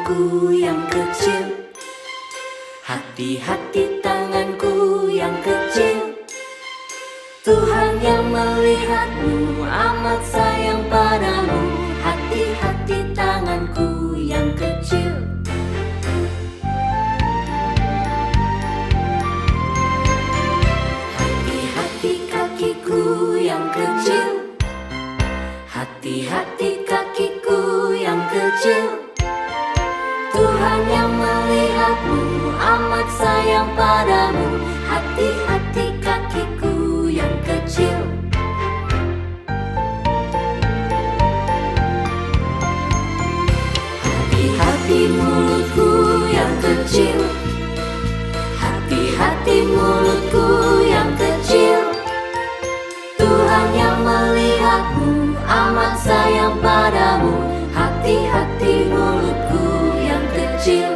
tanganku yang kecil, hati-hati tanganku yang kecil. Tuhan yang melihatmu amat sayang padamu, hati-hati tanganku yang kecil. Hati-hati kakiku yang kecil, hati-hati kakiku yang kecil. Tuhan yang melihatmu amat sayang padamu, hati-hati kakiku yang kecil. Hati-hati mulutku yang kecil, hati-hati mulutku yang kecil. Tuhan yang melihatmu amat sayang padamu, hati-hati mulutku yang kecil.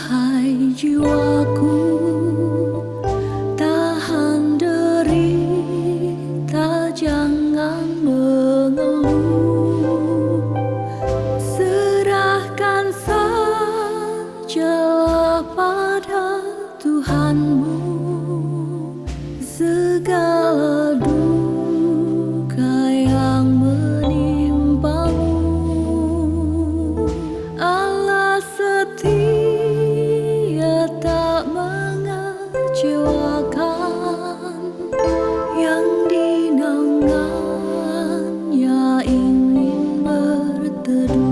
Hai jiwaku, tahan derita, jangan mengeluh. Serahkan sajalah pada Tuhanmu segala duka yang menimpamu. Allah setia, tak mengecewakan, yang dinaungannya ingin berteduh.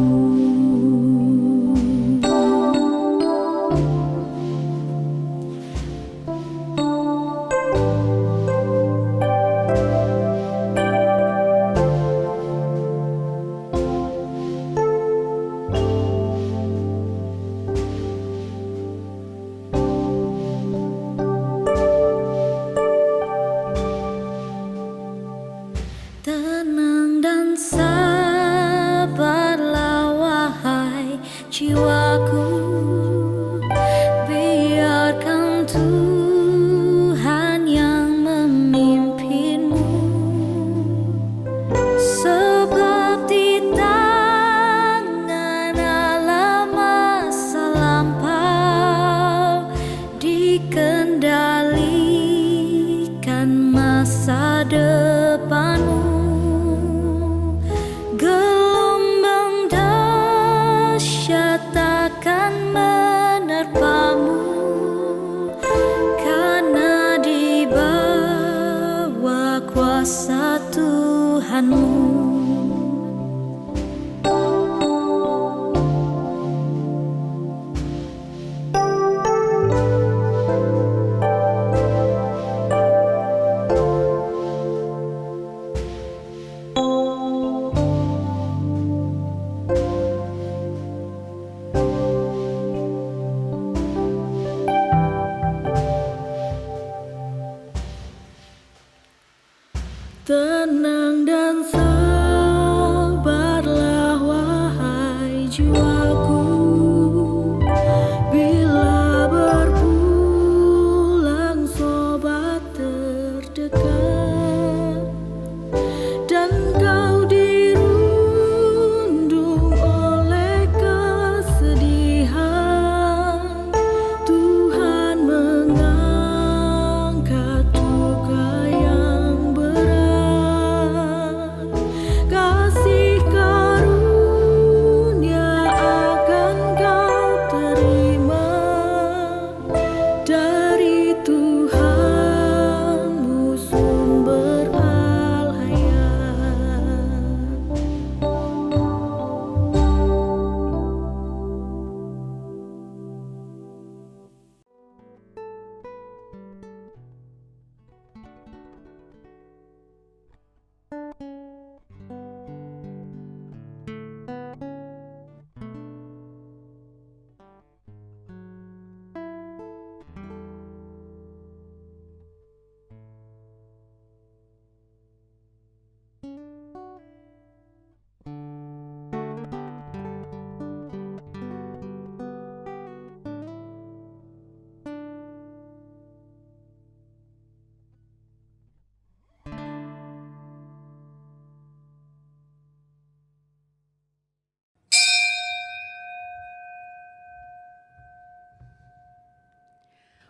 Tenang dan sabarlah wahai jiwaku, biarkan Tuhan yang memimpinmu. Sebab di tangan Allah masa lampau, dikendalikan masa depanmu. Gelombang dahsyat takkan menerpamu, karena di bawah kuasa Tuhanmu. Tenang dan sabarlah wahai jiwaku, bila berpulang sobat terdekat, dan kau dirundung oleh kesedihan, Tuhan mengangkat duka yang berat. Kasih karunia akan kau terima dari Tuhanmu, sumber al-hayat.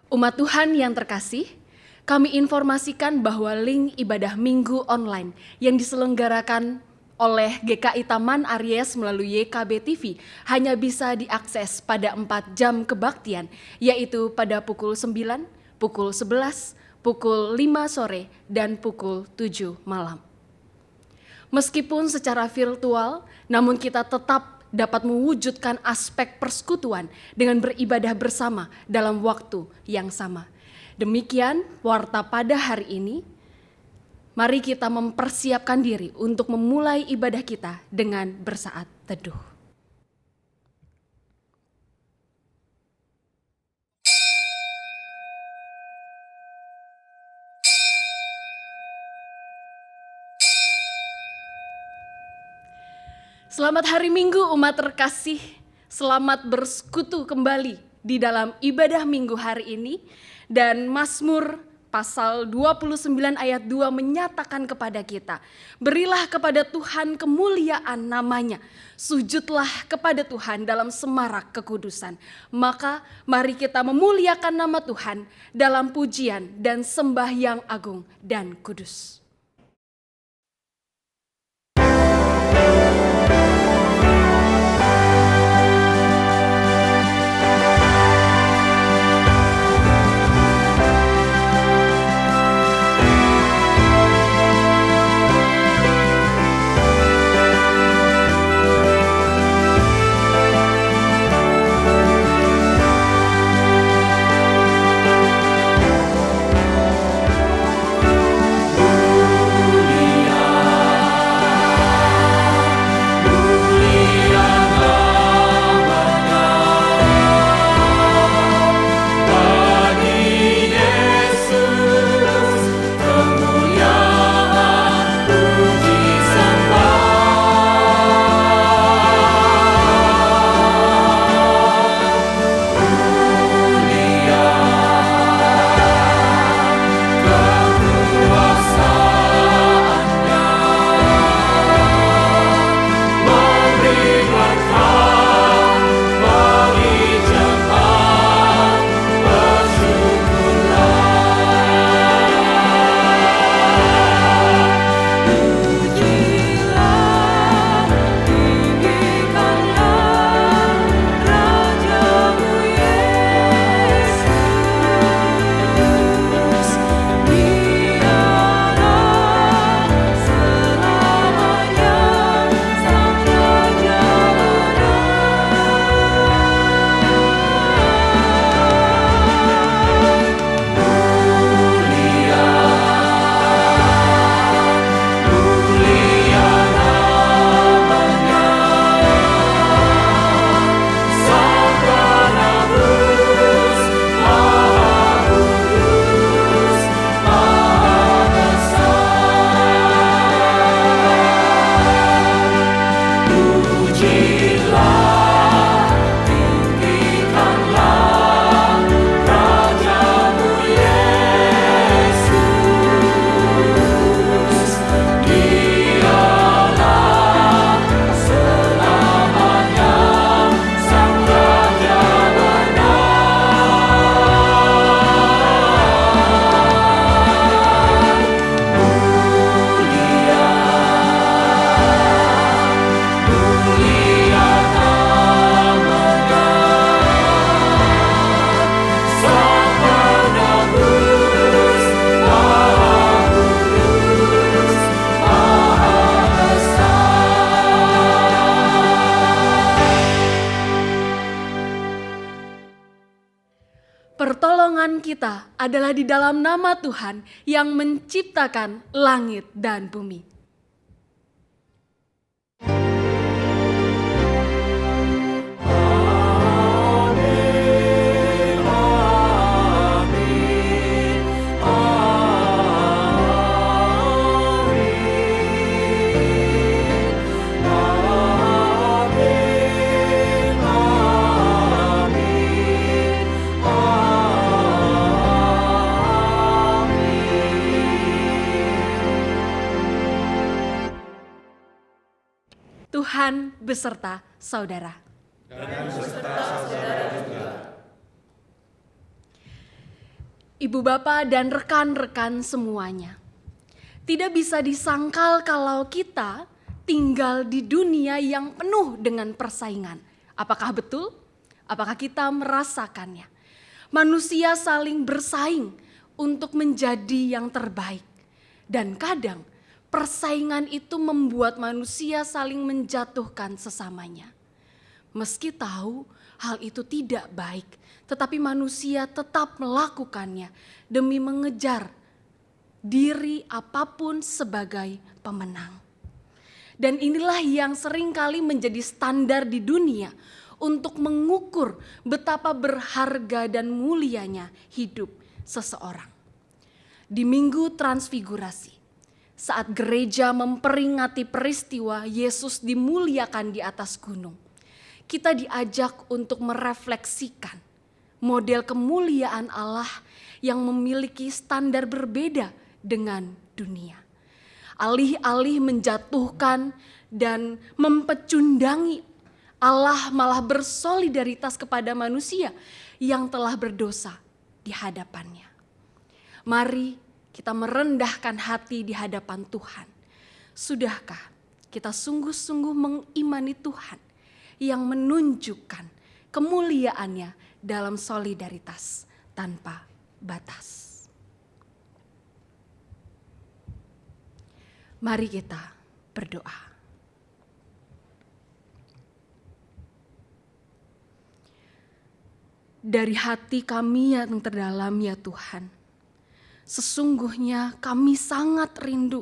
Umat Tuhan yang terkasih, kami informasikan bahwa link ibadah minggu online yang diselenggarakan oleh GKI Taman Aries melalui YKB TV hanya bisa diakses pada 4 jam kebaktian, yaitu pada pukul 9, pukul 11, pukul 5 sore, dan pukul 7 malam. Meskipun secara virtual, namun kita tetap dapat mewujudkan aspek persekutuan dengan beribadah bersama dalam waktu yang sama. Demikian warta pada hari ini. Mari kita mempersiapkan diri untuk memulai ibadah kita dengan bersaat teduh. Selamat hari Minggu umat terkasih, selamat bersekutu kembali di dalam ibadah minggu hari ini. Dan Mazmur pasal 29 ayat 2 menyatakan kepada kita, berilah kepada Tuhan kemuliaan namanya, sujudlah kepada Tuhan dalam semarak kekudusan. Maka mari kita memuliakan nama Tuhan dalam pujian dan sembah yang agung dan kudus. Pertolongan kita adalah di dalam nama Tuhan yang menciptakan langit dan bumi. Tuhan beserta saudara. Dan beserta saudara juga. Ibu bapak dan rekan-rekan semuanya, tidak bisa disangkal kalau kita tinggal di dunia yang penuh dengan persaingan. Apakah betul? Apakah kita merasakannya? Manusia saling bersaing untuk menjadi yang terbaik. Dan kadang persaingan itu membuat manusia saling menjatuhkan sesamanya. Meski tahu hal itu tidak baik, tetapi manusia tetap melakukannya demi mengejar diri apapun sebagai pemenang. Dan inilah yang seringkali menjadi standar di dunia untuk mengukur betapa berharga dan mulianya hidup seseorang. Di Minggu Transfigurasi, saat gereja memperingati peristiwa Yesus dimuliakan di atas gunung, kita diajak untuk merefleksikan model kemuliaan Allah yang memiliki standar berbeda dengan dunia. Alih-alih menjatuhkan dan mempecundangi, Allah malah bersolidaritas kepada manusia yang telah berdosa di hadapannya. Mari kita merendahkan hati di hadapan Tuhan. Sudahkah kita sungguh-sungguh mengimani Tuhan yang menunjukkan kemuliaannya dalam solidaritas tanpa batas? Mari kita berdoa. Dari hati kami yang terdalam ya Tuhan, sesungguhnya kami sangat rindu.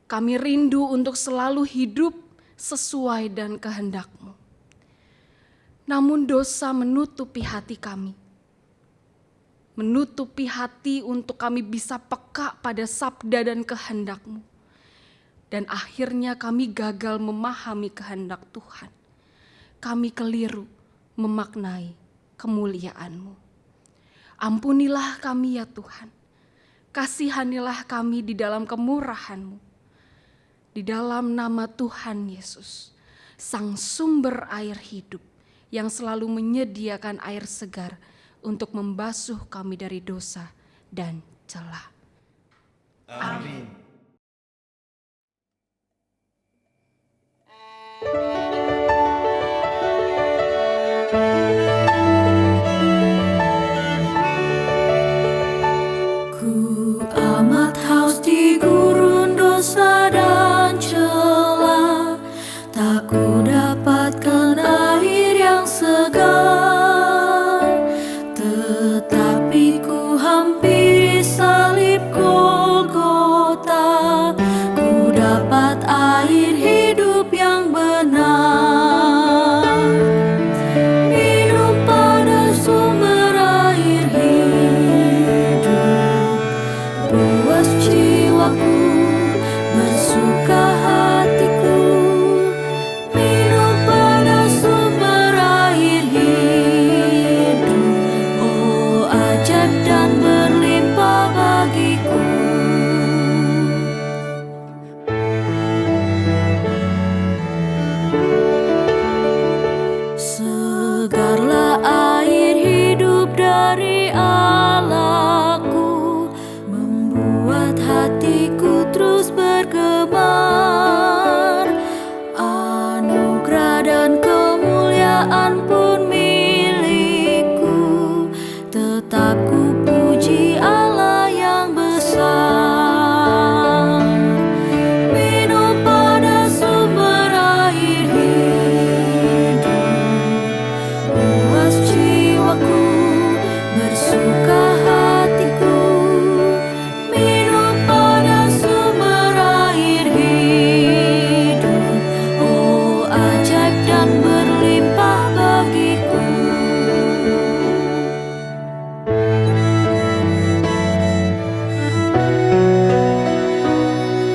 Kami rindu untuk selalu hidup sesuai dan kehendak-Mu. Namun dosa menutupi hati kami. Menutupi hati untuk kami bisa peka pada sabda dan kehendak-Mu. Dan akhirnya kami gagal memahami kehendak Tuhan. Kami keliru memaknai kemuliaan-Mu. Ampunilah kami ya Tuhan. Kasihanilah kami di dalam kemurahan-Mu. Di dalam nama Tuhan Yesus, Sang sumber air hidup yang selalu menyediakan air segar untuk membasuh kami dari dosa dan celah. Amin. Ku amat haus di gurun dosa dan celah, tak ku dapatkan air yang segar, tetapi ku hampiri salib Golgota, ku dapat air hidup yang benar. Minum pada sumber air hidup, puas jiwaku, bersuka hatiku. Minum pada sumber air hidup, oh ajaib dan berlimpah bagiku. Segarlah air hidup dari Allahku, membuat hatiku terus bergemar. Anugerah dan kemuliaan pun milikku, tetap ku puji Allah yang besar. Minum pada sumber air hidup, puas jiwaku, bersuka hatiku. Minum pada sumber air hidup, oh ajaib dan berlimpah bagiku.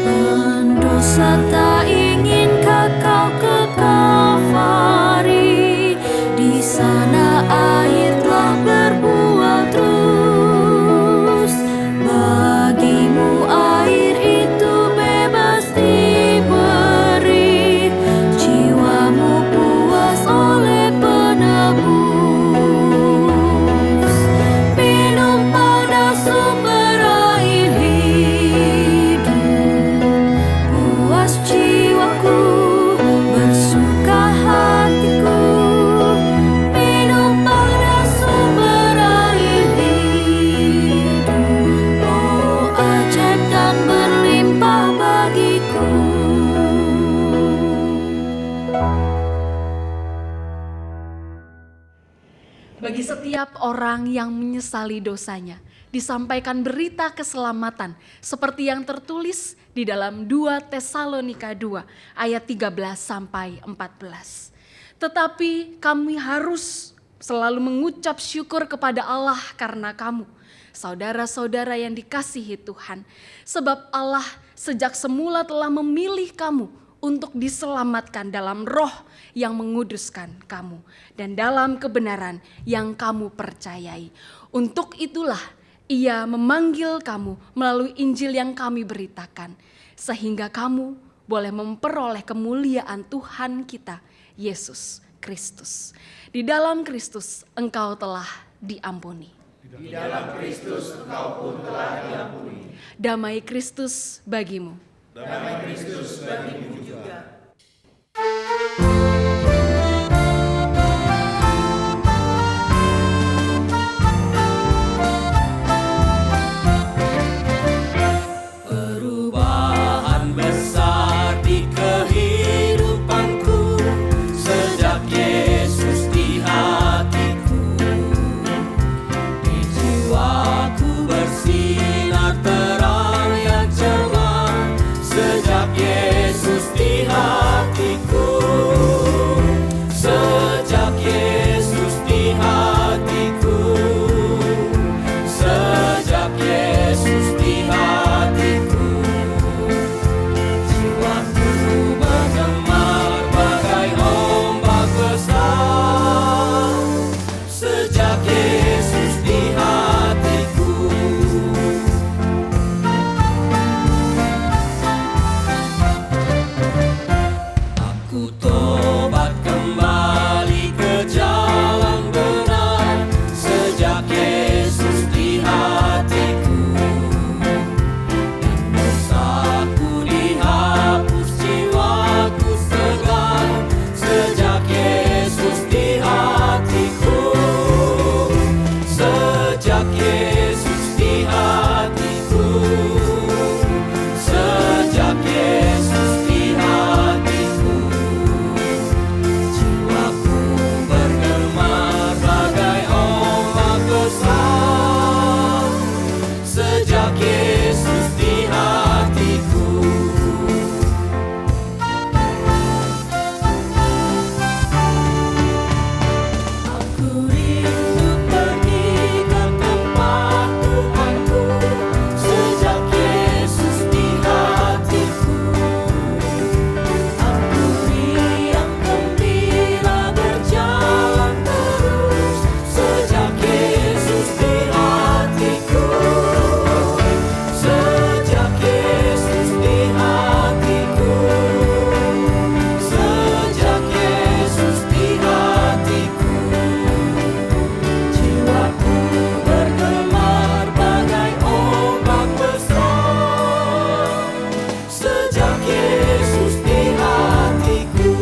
Pendosa tak ingin kekal ke Kalvari, di sana air telah berbuah terus. Bagimu air itu bebas diberi, jiwamu puas oleh penebus. Minum pada sumber air hidup, puas jiwaku, bersuka hatiku. Minum pada sumber air hidup, oh ajaib dan berlimpah bagiku. Bagi setiap orang yang menyesali dosanya, disampaikan berita keselamatan seperti yang tertulis di dalam 2 Tesalonika 2 ayat 13 sampai 14. Tetapi kami harus selalu mengucap syukur kepada Allah karena kamu, saudara-saudara yang dikasihi Tuhan, sebab Allah sejak semula telah memilih kamu untuk diselamatkan dalam roh yang menguduskan kamu dan dalam kebenaran yang kamu percayai. Untuk itulah Ia memanggil kamu melalui Injil yang kami beritakan, sehingga kamu boleh memperoleh kemuliaan Tuhan kita, Yesus Kristus. Di dalam Kristus engkau telah diampuni. Di dalam Kristus engkau pun telah diampuni. Damai Kristus bagimu. Damai Kristus bagimu juga. Perubahan besar di kehidupanku sejak Yesus di hatiku. Di jiwaku bersinar terang yang cemerlang sejak Yesus di hatiku. Sejak Yesus di hatiku. Sejak Yesus di hatiku. Jiwaku bergemar bagai ombak besar sejak Yesus di hatiku. Aku tobat kembali ke jalan benar sejak Yesus di hatiku. Dosaku dihapus, jiwaku segar sejak Yesus di hatiku. Sejak Yesus di hatiku. Sejak Yesus di hatiku. Jiwaku bergemar bagai ombak besar sejak Yesus di hatiku. Aku rindu pergi ke tempat Tuhanku sejak Yesus di hatiku. Aku riang gembira berjalan terus sejak Yesus di hatiku. Sejak Yesus di hatiku. Sejak Yesus di hatiku. Jiwaku bergemar bagai ombak besar sejak Yesus di hatiku.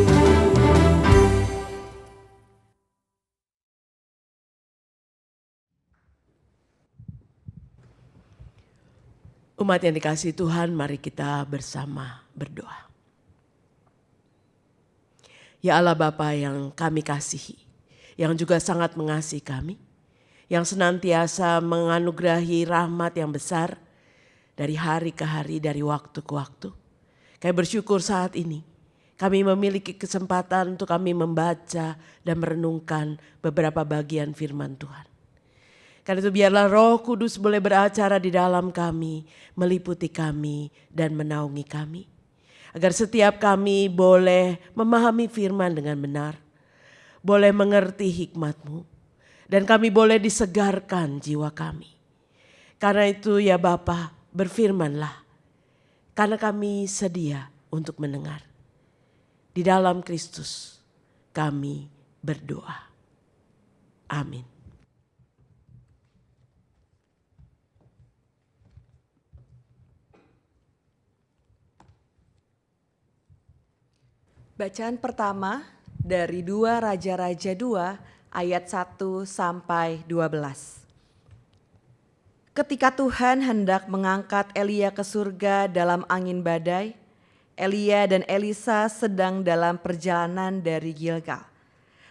Umat yang dikasihi Tuhan, mari kita bersama berdoa. Ya Allah Bapa yang kami kasihi, yang juga sangat mengasihi kami, yang senantiasa menganugerahi rahmat yang besar dari hari ke hari, dari waktu ke waktu. Kami bersyukur saat ini kami memiliki kesempatan untuk kami membaca dan merenungkan beberapa bagian firman Tuhan. Karena itu biarlah Roh Kudus boleh beracara di dalam kami, meliputi kami dan menaungi kami. Agar setiap kami boleh memahami firman dengan benar, boleh mengerti hikmat-Mu, dan kami boleh disegarkan jiwa kami. Karena itu ya Bapa, berfirmanlah, karena kami sedia untuk mendengar. Di dalam Kristus kami berdoa. Amin. Bacaan pertama dari 2 Raja-Raja 2 ayat 1 sampai 12. Ketika Tuhan hendak mengangkat Elia ke surga dalam angin badai, Elia dan Elisa sedang dalam perjalanan dari Gilgal.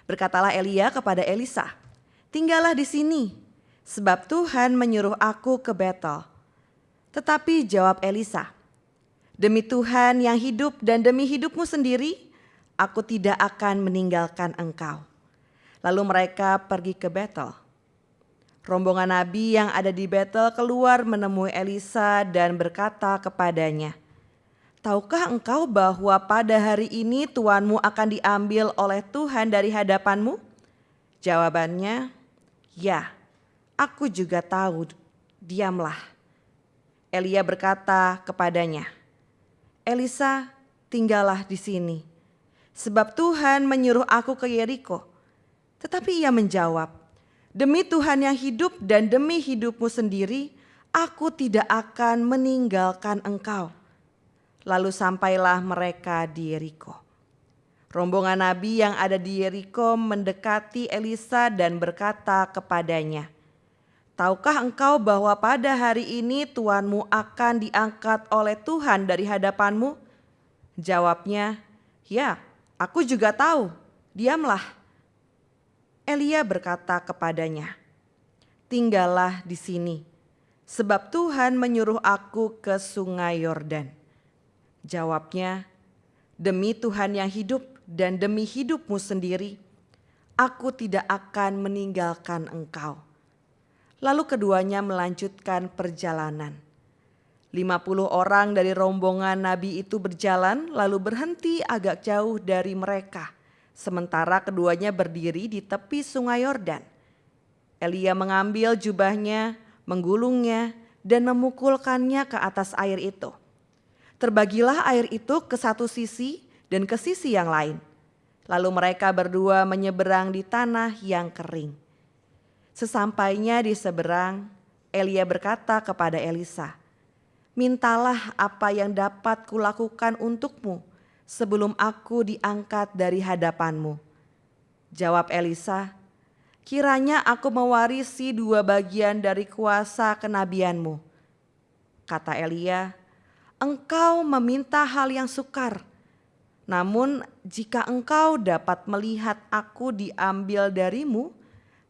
Berkatalah Elia kepada Elisa, "Tinggallah di sini, sebab Tuhan menyuruh aku ke Betel." Tetapi jawab Elisa, "Demi Tuhan yang hidup dan demi hidupmu sendiri, aku tidak akan meninggalkan engkau." Lalu mereka pergi ke Betel. Rombongan nabi yang ada di Betel keluar menemui Elisa dan berkata kepadanya, tahukah engkau bahwa pada hari ini tuanmu akan diambil oleh Tuhan dari hadapanmu? Jawabannya, ya, aku juga tahu, diamlah. Elia berkata kepadanya, Elisa, tinggallah di sini, sebab Tuhan menyuruh aku ke Yeriko. Tetapi ia menjawab, demi Tuhan yang hidup dan demi hidupmu sendiri, aku tidak akan meninggalkan engkau. Lalu sampailah mereka di Yeriko. Rombongan nabi yang ada di Yeriko mendekati Elisa dan berkata kepadanya, tahukah engkau bahwa pada hari ini tuanmu akan diangkat oleh Tuhan dari hadapanmu? Jawabnya, ya, aku juga tahu, diamlah. Elia berkata kepadanya, tinggallah di sini, sebab Tuhan menyuruh aku ke sungai Yordan. Jawabnya, demi Tuhan yang hidup dan demi hidupmu sendiri, aku tidak akan meninggalkan engkau. Lalu keduanya melanjutkan perjalanan. 50 orang dari rombongan nabi itu berjalan lalu berhenti agak jauh dari mereka. Sementara keduanya berdiri di tepi sungai Yordan. Elia mengambil jubahnya, menggulungnya, dan memukulkannya ke atas air itu. Terbagilah air itu ke satu sisi dan ke sisi yang lain. Lalu mereka berdua menyeberang di tanah yang kering. Sesampainya di seberang, Elia berkata kepada Elisa, mintalah apa yang dapat kulakukan untukmu sebelum aku diangkat dari hadapanmu. Jawab Elisa, kiranya aku mewarisi 2 bagian dari kuasa kenabianmu. Kata Elia, engkau meminta hal yang sukar. Namun jika engkau dapat melihat aku diambil darimu,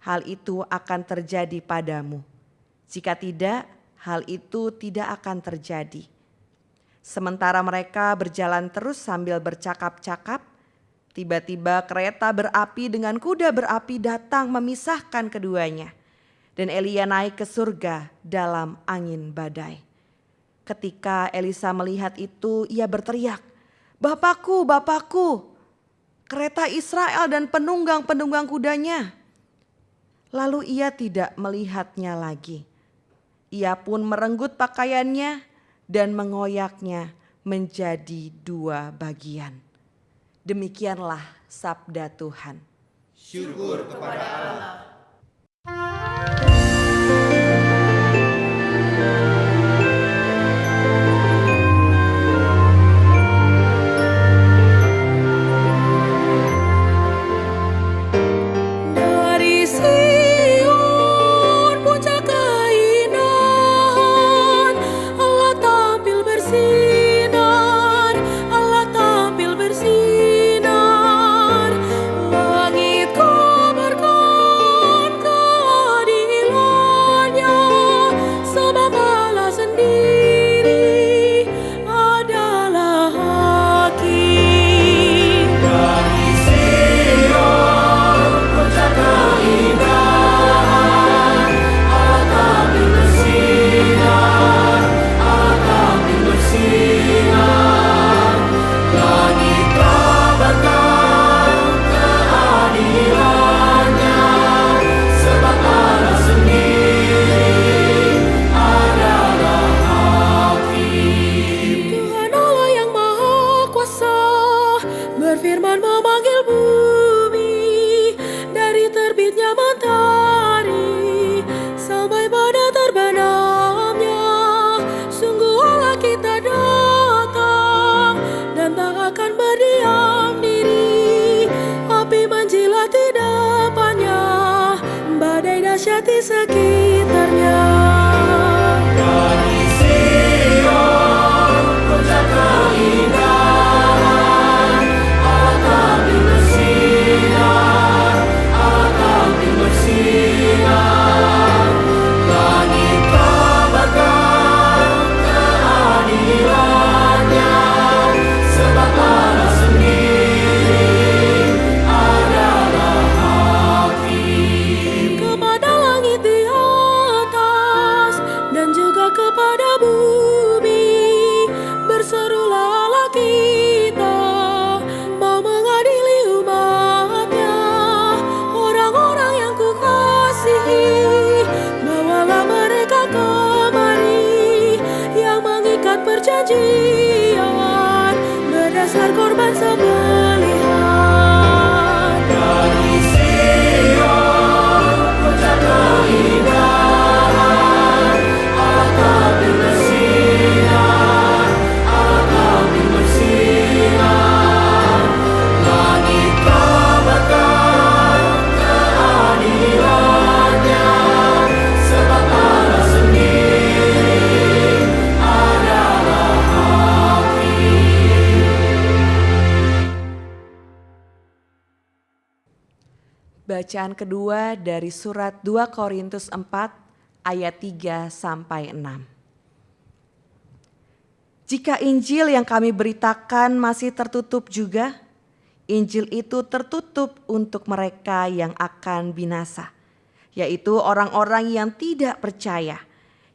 hal itu akan terjadi padamu. Jika tidak, hal itu tidak akan terjadi. Sementara mereka berjalan terus sambil bercakap-cakap, tiba-tiba kereta berapi dengan kuda berapi datang memisahkan keduanya. Dan Elia naik ke surga dalam angin badai. Ketika Elisa melihat itu, ia berteriak, Bapakku, Bapakku, kereta Israel dan penunggang-penunggang kudanya. Lalu ia tidak melihatnya lagi. Ia pun merenggut pakaiannya dan mengoyaknya menjadi 2 bagian. Demikianlah sabda Tuhan. Syukur kepada Allah. Dari Sion puncak keindahan, Allah tampil bersinar, Allah tampil bersinar. Langit kabarkan keadilannya, sebab Allah sendiri adalah hakim. Dari Sion puncak keindahan, Allah tampil bersinar, Allah tampil bersinar. Langit kabarkan keadilannya, sebab Allah sendiri adalah hakim. Tuhan Allah yang Maha Kuasa berfirman memanggil bumi, dari terbitnya matahari sampai pada terbenamnya. Sungguh Allah kita datang dan tak akan berdiam diri. Api menjilat di depannya, badai dahsyat di sekitarnya. Dari Sion puncak keindahan, Allah tampil bersinar, Allah tampil bersinar. Langit kabarkan keadilannya, sebab Allah sendiri adalah hakim. Kepada langit di atas perjanjian berdasar korban sembelihan. Dari Sion ucap keindahan, Allah kami bersinar, Allah kami bersinar. Langit kabarkan keadilannya, sebab Allah sendiri adalah hakim. Bacaan kedua dari surat 2 Korintus 4 ayat 3 sampai 6. Jika Injil yang kami beritakan masih tertutup juga, Injil itu tertutup untuk mereka yang akan binasa, yaitu orang-orang yang tidak percaya,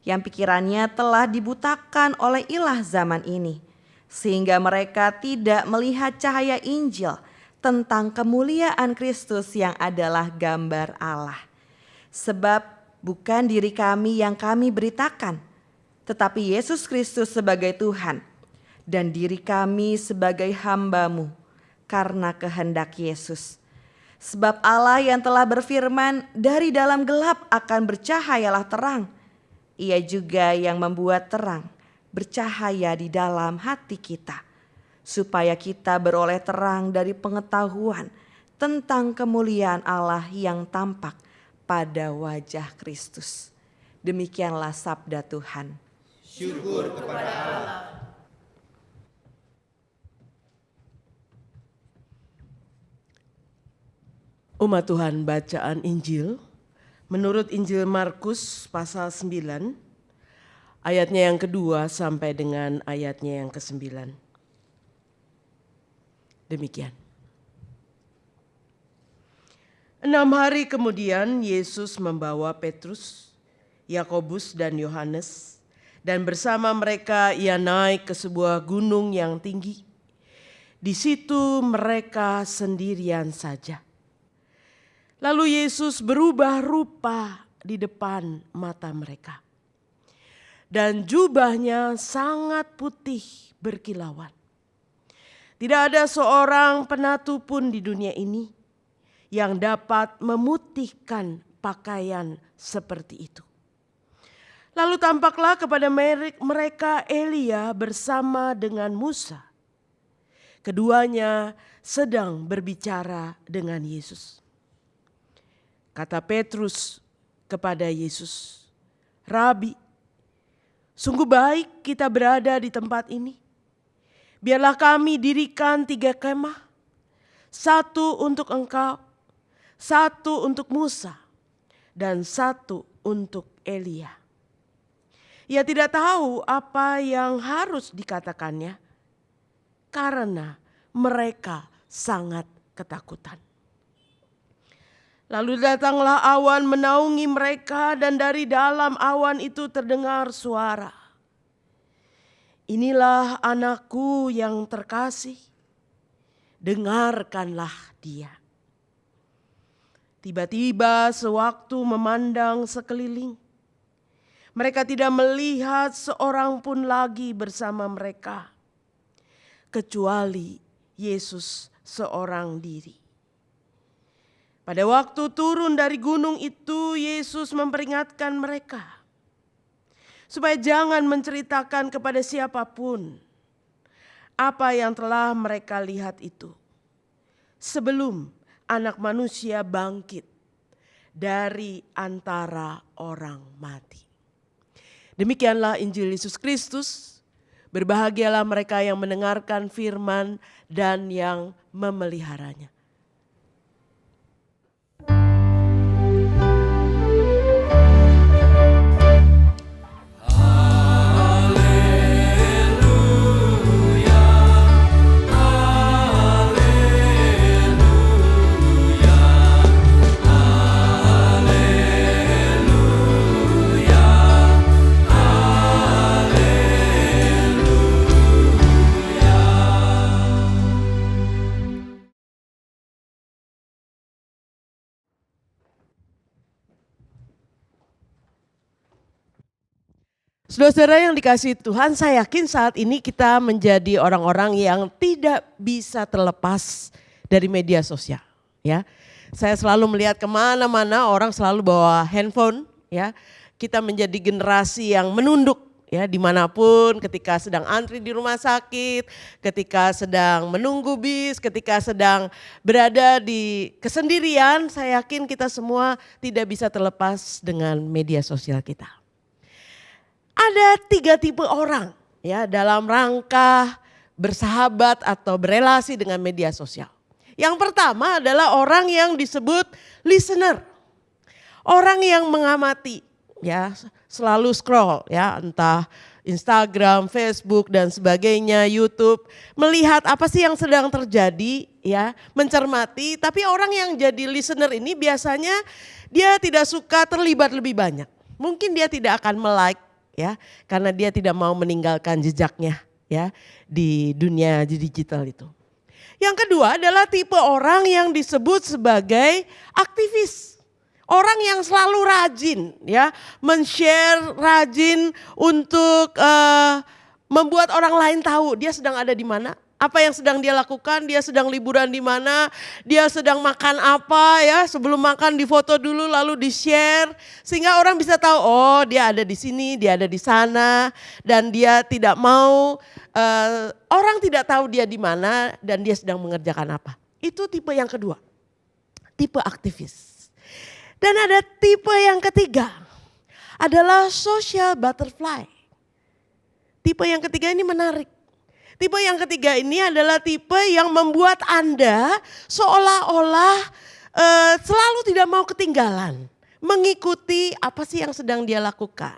yang pikirannya telah dibutakan oleh ilah zaman ini, sehingga mereka tidak melihat cahaya Injil tentang kemuliaan Kristus yang adalah gambar Allah. Sebab bukan diri kami yang kami beritakan, tetapi Yesus Kristus sebagai Tuhan, dan diri kami sebagai hamba-Mu karena kehendak Yesus. Sebab Allah yang telah berfirman, dari dalam gelap akan bercahayalah terang, Ia juga yang membuat terang bercahaya di dalam hati kita, supaya kita beroleh terang dari pengetahuan tentang kemuliaan Allah yang tampak pada wajah Kristus. Demikianlah sabda Tuhan. Syukur kepada Allah. Umat Tuhan, bacaan Injil menurut Injil Markus pasal 9 ayatnya yang kedua sampai dengan ayatnya yang ke-9. Demikian. 6 hari kemudian Yesus membawa Petrus, Yakobus dan Yohanes, dan bersama mereka Ia naik ke sebuah gunung yang tinggi. Di situ mereka sendirian saja. Lalu Yesus berubah rupa di depan mata mereka, dan jubahnya sangat putih berkilauan. Tidak ada seorang penatu pun di dunia ini yang dapat memutihkan pakaian seperti itu. Lalu tampaklah kepada mereka Elia bersama dengan Musa. Keduanya sedang berbicara dengan Yesus. Kata Petrus kepada Yesus, "Rabi, sungguh baik kita berada di tempat ini. Biarlah kami dirikan 3 kemah, 1 untuk engkau, 1 untuk Musa, dan 1 untuk Elia." Ia tidak tahu apa yang harus dikatakannya, karena mereka sangat ketakutan. Lalu datanglah awan menaungi mereka, dan dari dalam awan itu terdengar suara, "Inilah anakku yang terkasih, dengarkanlah dia." Tiba-tiba sewaktu memandang sekeliling, mereka tidak melihat seorang pun lagi bersama mereka, kecuali Yesus seorang diri. Pada waktu turun dari gunung itu, Yesus memperingatkan mereka supaya jangan menceritakan kepada siapapun apa yang telah mereka lihat itu, sebelum Anak Manusia bangkit dari antara orang mati. Demikianlah Injil Yesus Kristus. Berbahagialah mereka yang mendengarkan firman dan yang memeliharanya. Saudara-saudara yang dikasihi Tuhan, saya yakin saat ini kita menjadi orang-orang yang tidak bisa terlepas dari media sosial. Ya, saya selalu melihat kemana-mana orang selalu bawa handphone. Ya, kita menjadi generasi yang menunduk. Ya, dimanapun, ketika sedang antri di rumah sakit, ketika sedang menunggu bis, ketika sedang berada di kesendirian, saya yakin kita semua tidak bisa terlepas dengan media sosial kita. Ada 3 tipe orang ya dalam rangka bersahabat atau berelasi dengan media sosial. Yang pertama adalah orang yang disebut listener, orang yang mengamati. Ya, selalu scroll ya, entah Instagram, Facebook dan sebagainya, YouTube, melihat apa sih yang sedang terjadi ya, mencermati. Tapi orang yang jadi listener ini biasanya dia tidak suka terlibat lebih banyak. Mungkin dia tidak akan melike ya, karena dia tidak mau meninggalkan jejaknya ya di dunia digital itu. Yang kedua adalah tipe orang yang disebut sebagai aktivis. Orang yang selalu rajin ya, men-share, rajin untuk membuat orang lain tahu dia sedang ada di mana, apa yang sedang dia lakukan, dia sedang liburan di mana, dia sedang makan apa ya, sebelum makan difoto dulu lalu di-share sehingga orang bisa tahu oh dia ada di sini, dia ada di sana dan dia tidak mau orang tidak tahu dia di mana dan dia sedang mengerjakan apa. Itu tipe yang kedua, tipe aktivis. Dan ada tipe yang ketiga adalah social butterfly. Tipe yang ketiga ini menarik. Tipe yang ketiga ini adalah tipe yang membuat Anda seolah-olah selalu tidak mau ketinggalan. Mengikuti apa sih yang sedang dia lakukan.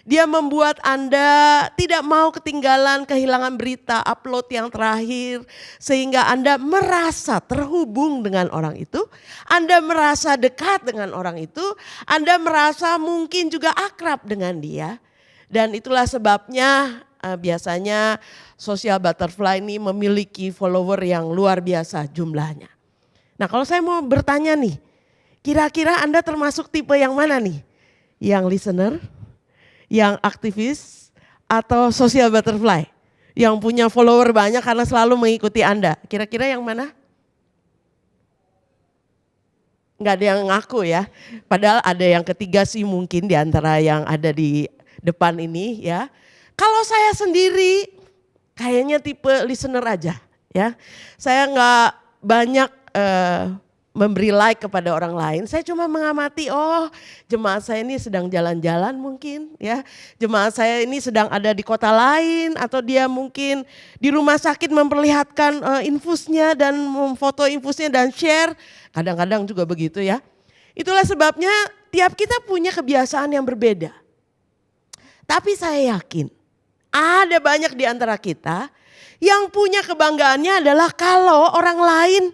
Dia membuat Anda tidak mau ketinggalan, kehilangan berita, upload yang terakhir. Sehingga Anda merasa terhubung dengan orang itu. Anda merasa dekat dengan orang itu. Anda merasa mungkin juga akrab dengan dia. Dan itulah sebabnya biasanya social butterfly ini memiliki follower yang luar biasa jumlahnya. Nah kalau saya mau bertanya nih, kira-kira Anda termasuk tipe yang mana nih? Yang listener? Yang aktivis atau social butterfly yang punya follower banyak karena selalu mengikuti Anda. Kira-kira yang mana? Nggak ada yang ngaku ya. Padahal ada yang ketiga sih mungkin di antara yang ada di depan ini ya. Kalau saya sendiri kayaknya tipe listener aja ya. Saya nggak banyak memberi like kepada orang lain, saya cuma mengamati, oh jemaat saya ini sedang jalan-jalan mungkin ya. Jemaat saya ini sedang ada di kota lain atau dia mungkin di rumah sakit memperlihatkan infusnya dan memfoto infusnya dan share. Kadang-kadang juga begitu ya. Itulah sebabnya tiap kita punya kebiasaan yang berbeda. Tapi saya yakin ada banyak di antara kita yang punya kebanggaannya adalah kalau orang lain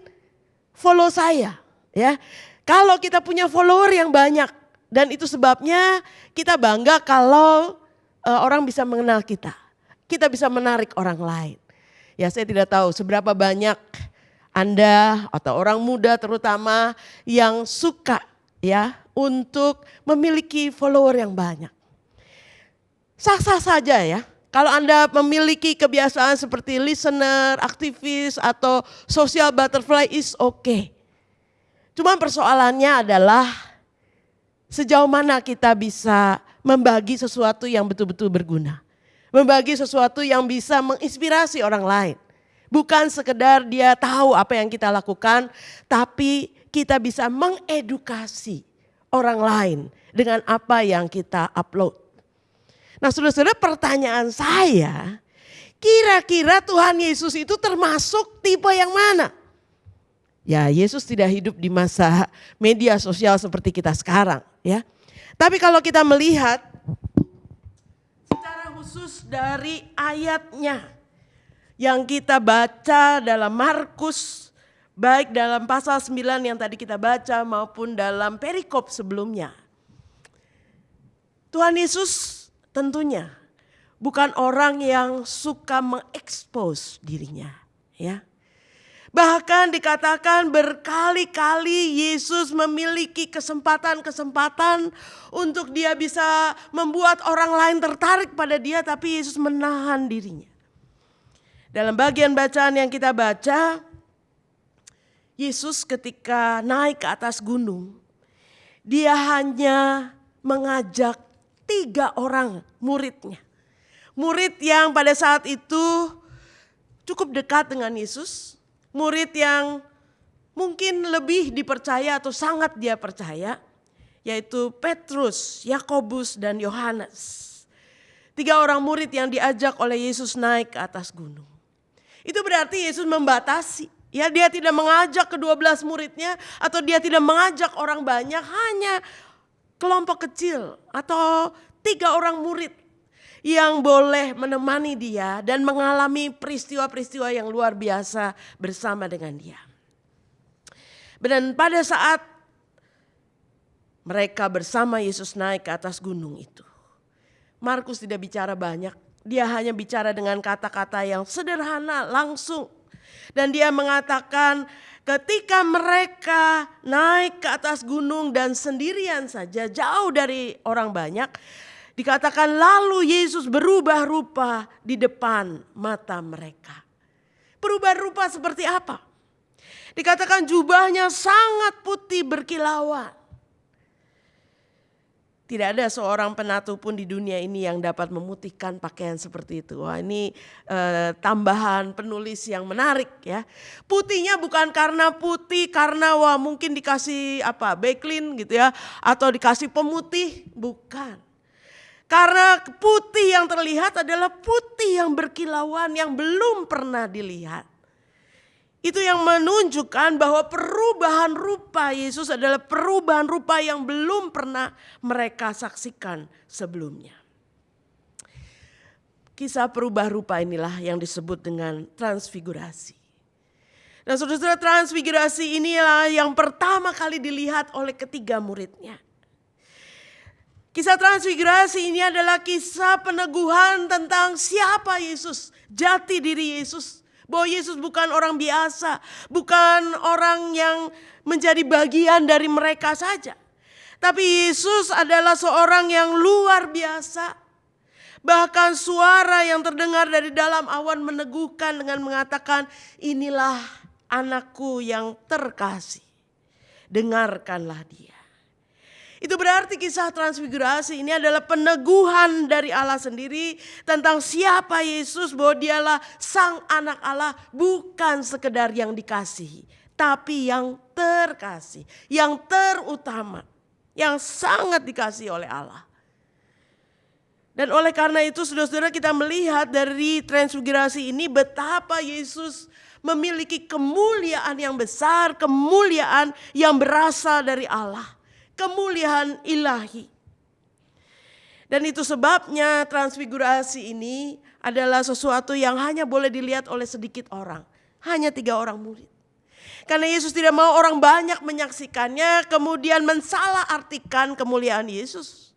follow saya ya. Kalau kita punya follower yang banyak dan itu sebabnya kita bangga kalau orang bisa mengenal kita. Kita bisa menarik orang lain. Ya saya tidak tahu seberapa banyak Anda atau orang muda terutama yang suka ya untuk memiliki follower yang banyak. Sah-sah saja ya. Kalau Anda memiliki kebiasaan seperti listener, aktivis atau social butterfly is okay. Cuma persoalannya adalah sejauh mana kita bisa membagi sesuatu yang betul-betul berguna. Membagi sesuatu yang bisa menginspirasi orang lain. Bukan sekedar dia tahu apa yang kita lakukan, tapi kita bisa mengedukasi orang lain dengan apa yang kita upload. Nah saudara-saudara, pertanyaan saya, kira-kira Tuhan Yesus itu termasuk tipe yang mana? Ya Yesus tidak hidup di masa media sosial seperti kita sekarang ya. Tapi kalau kita melihat secara khusus dari ayatnya yang kita baca dalam Markus, baik dalam pasal 9 yang tadi kita baca maupun dalam perikop sebelumnya. Tuhan Yesus tentunya bukan orang yang suka mengekspos dirinya ya. Bahkan dikatakan berkali-kali Yesus memiliki kesempatan-kesempatan untuk dia bisa membuat orang lain tertarik pada dia, tapi Yesus menahan dirinya. Dalam bagian bacaan yang kita baca, Yesus ketika naik ke atas gunung, dia hanya mengajak 3 orang muridnya. Murid yang pada saat itu cukup dekat dengan Yesus. Murid yang mungkin lebih dipercaya atau sangat dia percaya, yaitu Petrus, Yakobus, dan Yohanes. 3 orang murid yang diajak oleh Yesus naik ke atas gunung. Itu berarti Yesus membatasi. Ya, dia tidak mengajak ke-12 muridnya atau dia tidak mengajak orang banyak, hanya kelompok kecil atau 3 orang murid yang boleh menemani dia dan mengalami peristiwa-peristiwa yang luar biasa bersama dengan dia. Dan pada saat mereka bersama Yesus naik ke atas gunung itu, Markus tidak bicara banyak, dia hanya bicara dengan kata-kata yang sederhana, langsung. Dan dia mengatakan ketika mereka naik ke atas gunung dan sendirian saja, jauh dari orang banyak, dikatakan lalu Yesus berubah rupa di depan mata mereka. Berubah rupa seperti apa? Dikatakan jubahnya sangat putih berkilauan. Tidak ada seorang penatu pun di dunia ini yang dapat memutihkan pakaian seperti itu. Wah, ini tambahan penulis yang menarik ya. Putihnya bukan karena putih karena mungkin dikasih bakelin gitu ya, atau dikasih pemutih, bukan. Karena putih yang terlihat adalah putih yang berkilauan yang belum pernah dilihat. Itu yang menunjukkan bahwa perubahan rupa Yesus adalah perubahan rupa yang belum pernah mereka saksikan sebelumnya. Kisah perubah rupa inilah yang disebut dengan transfigurasi. Dan saudara-saudara, transfigurasi inilah yang pertama kali dilihat oleh 3 muridnya. Kisah transfigurasi ini adalah kisah peneguhan tentang siapa Yesus, jati diri Yesus. Bahwa Yesus bukan orang biasa, bukan orang yang menjadi bagian dari mereka saja. Tapi Yesus adalah seorang yang luar biasa. Bahkan suara yang terdengar dari dalam awan meneguhkan dengan mengatakan, inilah anakku yang terkasih, dengarkanlah dia. Itu berarti kisah transfigurasi ini adalah peneguhan dari Allah sendiri tentang siapa Yesus, bahwa dialah sang anak Allah, bukan sekedar yang dikasihi, tapi yang terkasih, yang terutama, yang sangat dikasihi oleh Allah. Dan oleh karena itu saudara-saudara, kita melihat dari transfigurasi ini betapa Yesus memiliki kemuliaan yang besar, kemuliaan yang berasal dari Allah. Kemuliaan ilahi. Dan itu sebabnya transfigurasi ini adalah sesuatu yang hanya boleh dilihat oleh sedikit orang. Hanya 3 orang murid. Karena Yesus tidak mau orang banyak menyaksikannya kemudian mensalah artikan kemuliaan Yesus.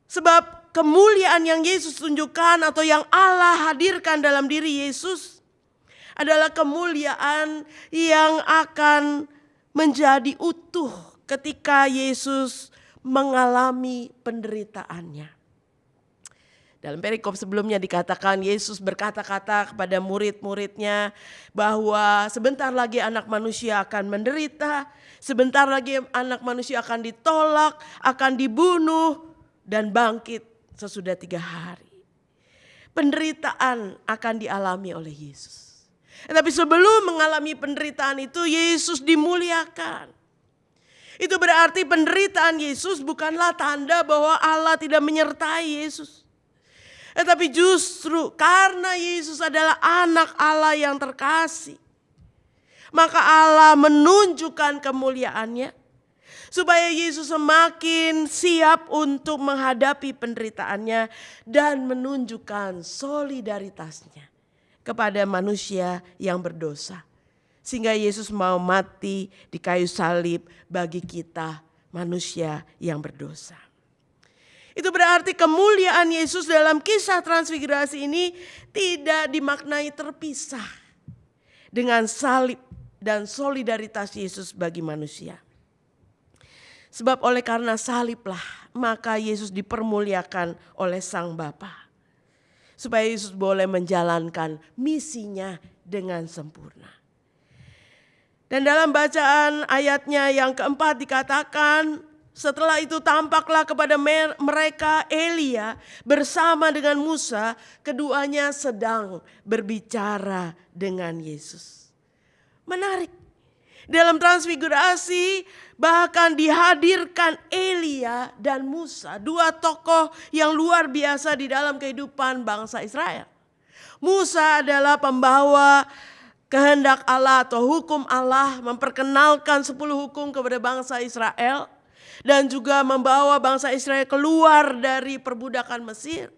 Sebab kemuliaan yang Yesus tunjukkan atau yang Allah hadirkan dalam diri Yesus adalah kemuliaan yang akan menjadi utuh ketika Yesus mengalami penderitaannya. Dalam perikop sebelumnya dikatakan Yesus berkata-kata kepada murid-muridnya bahwa sebentar lagi anak manusia akan menderita, sebentar lagi anak manusia akan ditolak, akan dibunuh dan bangkit sesudah 3 hari. Penderitaan akan dialami oleh Yesus. Tetapi sebelum mengalami penderitaan itu Yesus dimuliakan. Itu berarti penderitaan Yesus bukanlah tanda bahwa Allah tidak menyertai Yesus. Tetapi justru karena Yesus adalah anak Allah yang terkasih, maka Allah menunjukkan kemuliaannya supaya Yesus semakin siap untuk menghadapi penderitaannya dan menunjukkan solidaritasnya kepada manusia yang berdosa. Sehingga Yesus mau mati di kayu salib bagi kita manusia yang berdosa. Itu berarti kemuliaan Yesus dalam kisah transfigurasi ini tidak dimaknai terpisah dengan salib dan solidaritas Yesus bagi manusia. Sebab oleh karena saliblah maka Yesus dipermuliakan oleh Sang Bapa. Supaya Yesus boleh menjalankan misinya dengan sempurna. Dan dalam bacaan ayatnya yang keempat dikatakan, setelah itu tampaklah kepada mereka Elia bersama dengan Musa, keduanya sedang berbicara dengan Yesus. Menarik. Dalam transfigurasi bahkan dihadirkan Elia dan Musa, dua tokoh yang luar biasa di dalam kehidupan bangsa Israel. Musa adalah pembawa kehendak Allah atau hukum Allah, memperkenalkan 10 hukum kepada bangsa Israel dan juga membawa bangsa Israel keluar dari perbudakan Mesir.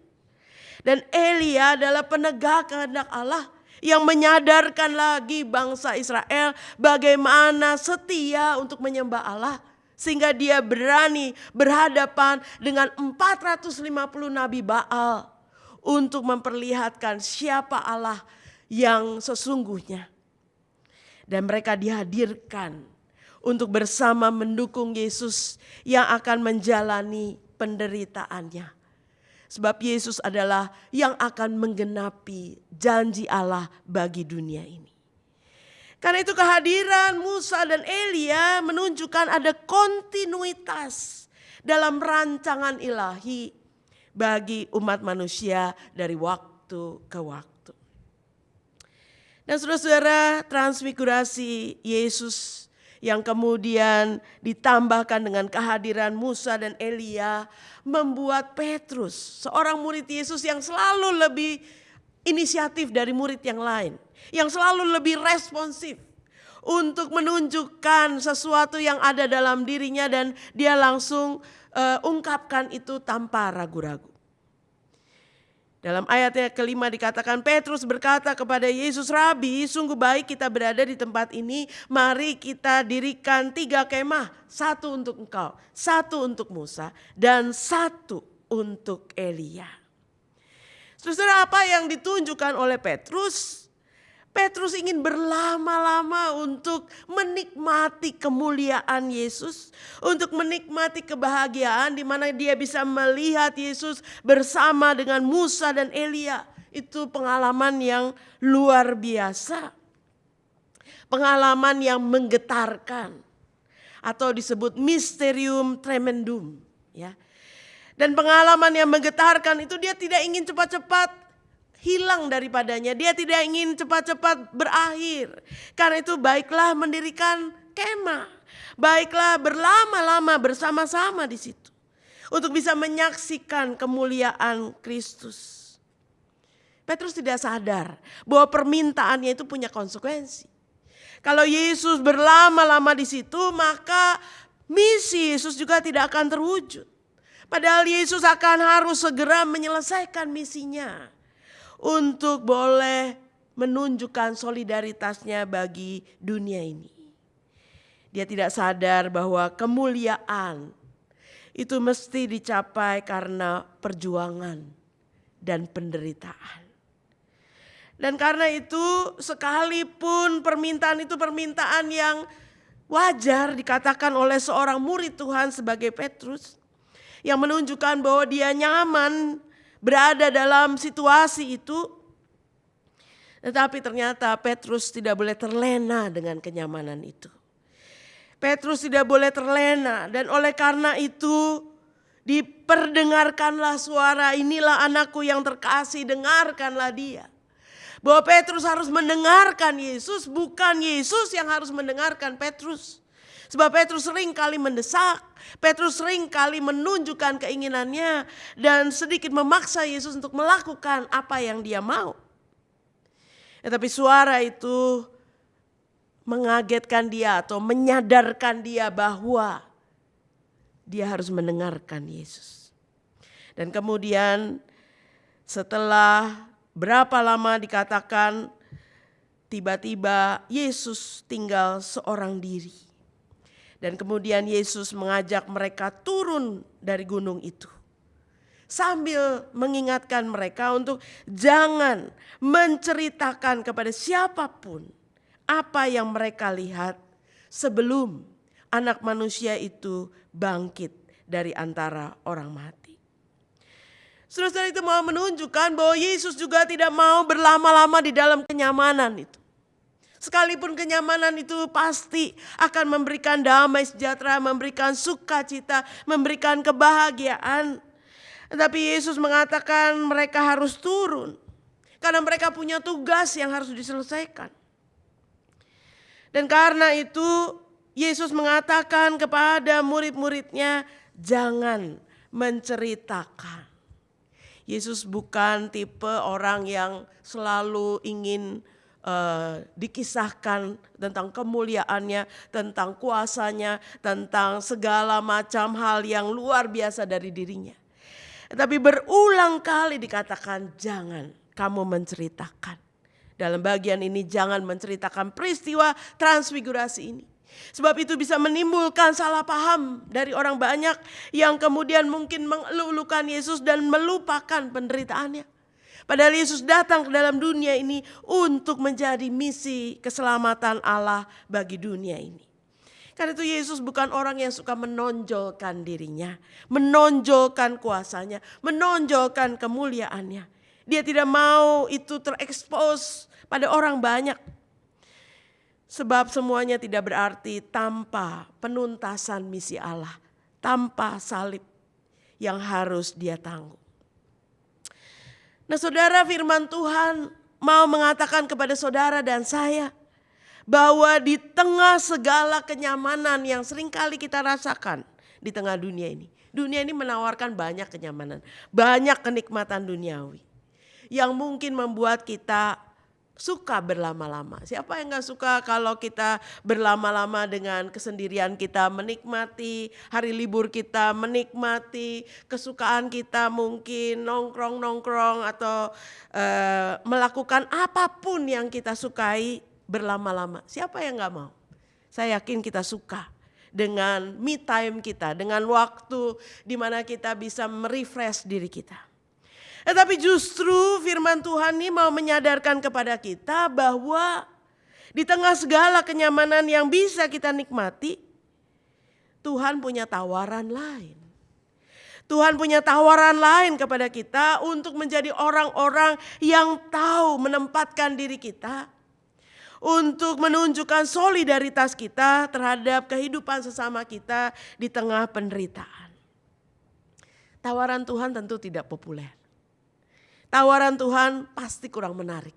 Dan Elia adalah penegak kehendak Allah yang menyadarkan lagi bangsa Israel bagaimana setia untuk menyembah Allah. Sehingga dia berani berhadapan dengan 450 nabi Baal untuk memperlihatkan siapa Allah yang sesungguhnya. Dan mereka dihadirkan untuk bersama mendukung Yesus yang akan menjalani penderitaannya. Sebab Yesus adalah yang akan menggenapi janji Allah bagi dunia ini. Karena itu kehadiran Musa dan Elia menunjukkan ada kontinuitas dalam rancangan ilahi bagi umat manusia dari waktu ke waktu. Dan saudara-saudara, transfigurasi Yesus yang kemudian ditambahkan dengan kehadiran Musa dan Elia membuat Petrus, seorang murid Yesus yang selalu lebih inisiatif dari murid yang lain, yang selalu lebih responsif untuk menunjukkan sesuatu yang ada dalam dirinya dan dia langsung ungkapkan itu tanpa ragu-ragu. Dalam ayatnya kelima dikatakan Petrus berkata kepada Yesus, "Rabi, sungguh baik kita berada di tempat ini. Mari kita dirikan 3 kemah. 1 untuk engkau, 1 untuk Musa, dan 1 untuk Elia." Saudara, apa yang ditunjukkan oleh Petrus? Petrus ingin berlama-lama untuk menikmati kemuliaan Yesus, untuk menikmati kebahagiaan di mana dia bisa melihat Yesus bersama dengan Musa dan Elia. Itu pengalaman yang luar biasa. Pengalaman yang menggetarkan atau disebut mysterium tremendum, ya. Dan pengalaman yang menggetarkan itu dia tidak ingin cepat-cepat hilang daripadanya. Dia tidak ingin cepat-cepat berakhir. Karena itu baiklah mendirikan kemah. Baiklah berlama-lama bersama-sama di situ. Untuk bisa menyaksikan kemuliaan Kristus. Petrus tidak sadar bahwa permintaannya itu punya konsekuensi. Kalau Yesus berlama-lama di situ, maka misi Yesus juga tidak akan terwujud. Padahal Yesus akan harus segera menyelesaikan misinya. Untuk boleh menunjukkan solidaritasnya bagi dunia ini. Dia tidak sadar bahwa kemuliaan itu mesti dicapai karena perjuangan dan penderitaan. Dan karena itu sekalipun permintaan itu permintaan yang wajar dikatakan oleh seorang murid Tuhan sebagai Petrus. Yang menunjukkan bahwa dia nyaman berada dalam situasi itu. Tetapi ternyata Petrus tidak boleh terlena dengan kenyamanan itu. Petrus tidak boleh terlena dan oleh karena itu diperdengarkanlah suara, "Inilah anakku yang terkasih, dengarkanlah dia." Bahwa Petrus harus mendengarkan Yesus, bukan Yesus yang harus mendengarkan Petrus. Sebab Petrus sering kali mendesak, Petrus sering kali menunjukkan keinginannya dan sedikit memaksa Yesus untuk melakukan apa yang dia mau. Tetapi suara itu mengagetkan dia atau menyadarkan dia bahwa dia harus mendengarkan Yesus. Dan kemudian setelah berapa lama dikatakan tiba-tiba Yesus tinggal seorang diri. Dan kemudian Yesus mengajak mereka turun dari gunung itu. Sambil mengingatkan mereka untuk jangan menceritakan kepada siapapun apa yang mereka lihat sebelum Anak Manusia itu bangkit dari antara orang mati. Saudara-saudara, itu mau menunjukkan bahwa Yesus juga tidak mau berlama-lama di dalam kenyamanan itu. Sekalipun kenyamanan itu pasti akan memberikan damai sejahtera, memberikan sukacita, memberikan kebahagiaan. Tetapi Yesus mengatakan mereka harus turun. Karena mereka punya tugas yang harus diselesaikan. Dan karena itu Yesus mengatakan kepada murid-muridnya, jangan menceritakan. Yesus bukan tipe orang yang selalu ingin dikisahkan tentang kemuliaannya, tentang kuasanya, tentang segala macam hal yang luar biasa dari dirinya. Tapi berulang kali dikatakan jangan kamu menceritakan. Dalam bagian ini jangan menceritakan peristiwa transfigurasi ini. Sebab itu bisa menimbulkan salah paham dari orang banyak yang kemudian mungkin mengelulukan Yesus dan melupakan penderitaannya. Padahal Yesus datang ke dalam dunia ini untuk menjadi misi keselamatan Allah bagi dunia ini. Karena itu Yesus bukan orang yang suka menonjolkan dirinya, menonjolkan kuasanya, menonjolkan kemuliaannya. Dia tidak mau itu terekspos pada orang banyak. Sebab semuanya tidak berarti tanpa penuntasan misi Allah, tanpa salib yang harus dia tanggung. Nah saudara, firman Tuhan mau mengatakan kepada saudara dan saya bahwa di tengah segala kenyamanan yang seringkali kita rasakan di tengah dunia ini. Dunia ini menawarkan banyak kenyamanan, banyak kenikmatan duniawi yang mungkin membuat kita suka berlama-lama. Siapa yang gak suka kalau kita berlama-lama dengan kesendirian kita, menikmati hari libur kita, menikmati kesukaan kita, mungkin nongkrong-nongkrong atau melakukan apapun yang kita sukai berlama-lama. Siapa yang gak mau? Saya yakin kita suka dengan me time kita, dengan waktu di mana kita bisa merefresh diri kita. Tetapi justru firman Tuhan ini mau menyadarkan kepada kita bahwa di tengah segala kenyamanan yang bisa kita nikmati, Tuhan punya tawaran lain. Tuhan punya tawaran lain kepada kita untuk menjadi orang-orang yang tahu menempatkan diri kita, untuk menunjukkan solidaritas kita terhadap kehidupan sesama kita di tengah penderitaan. Tawaran Tuhan tentu tidak populer. Tawaran Tuhan pasti kurang menarik.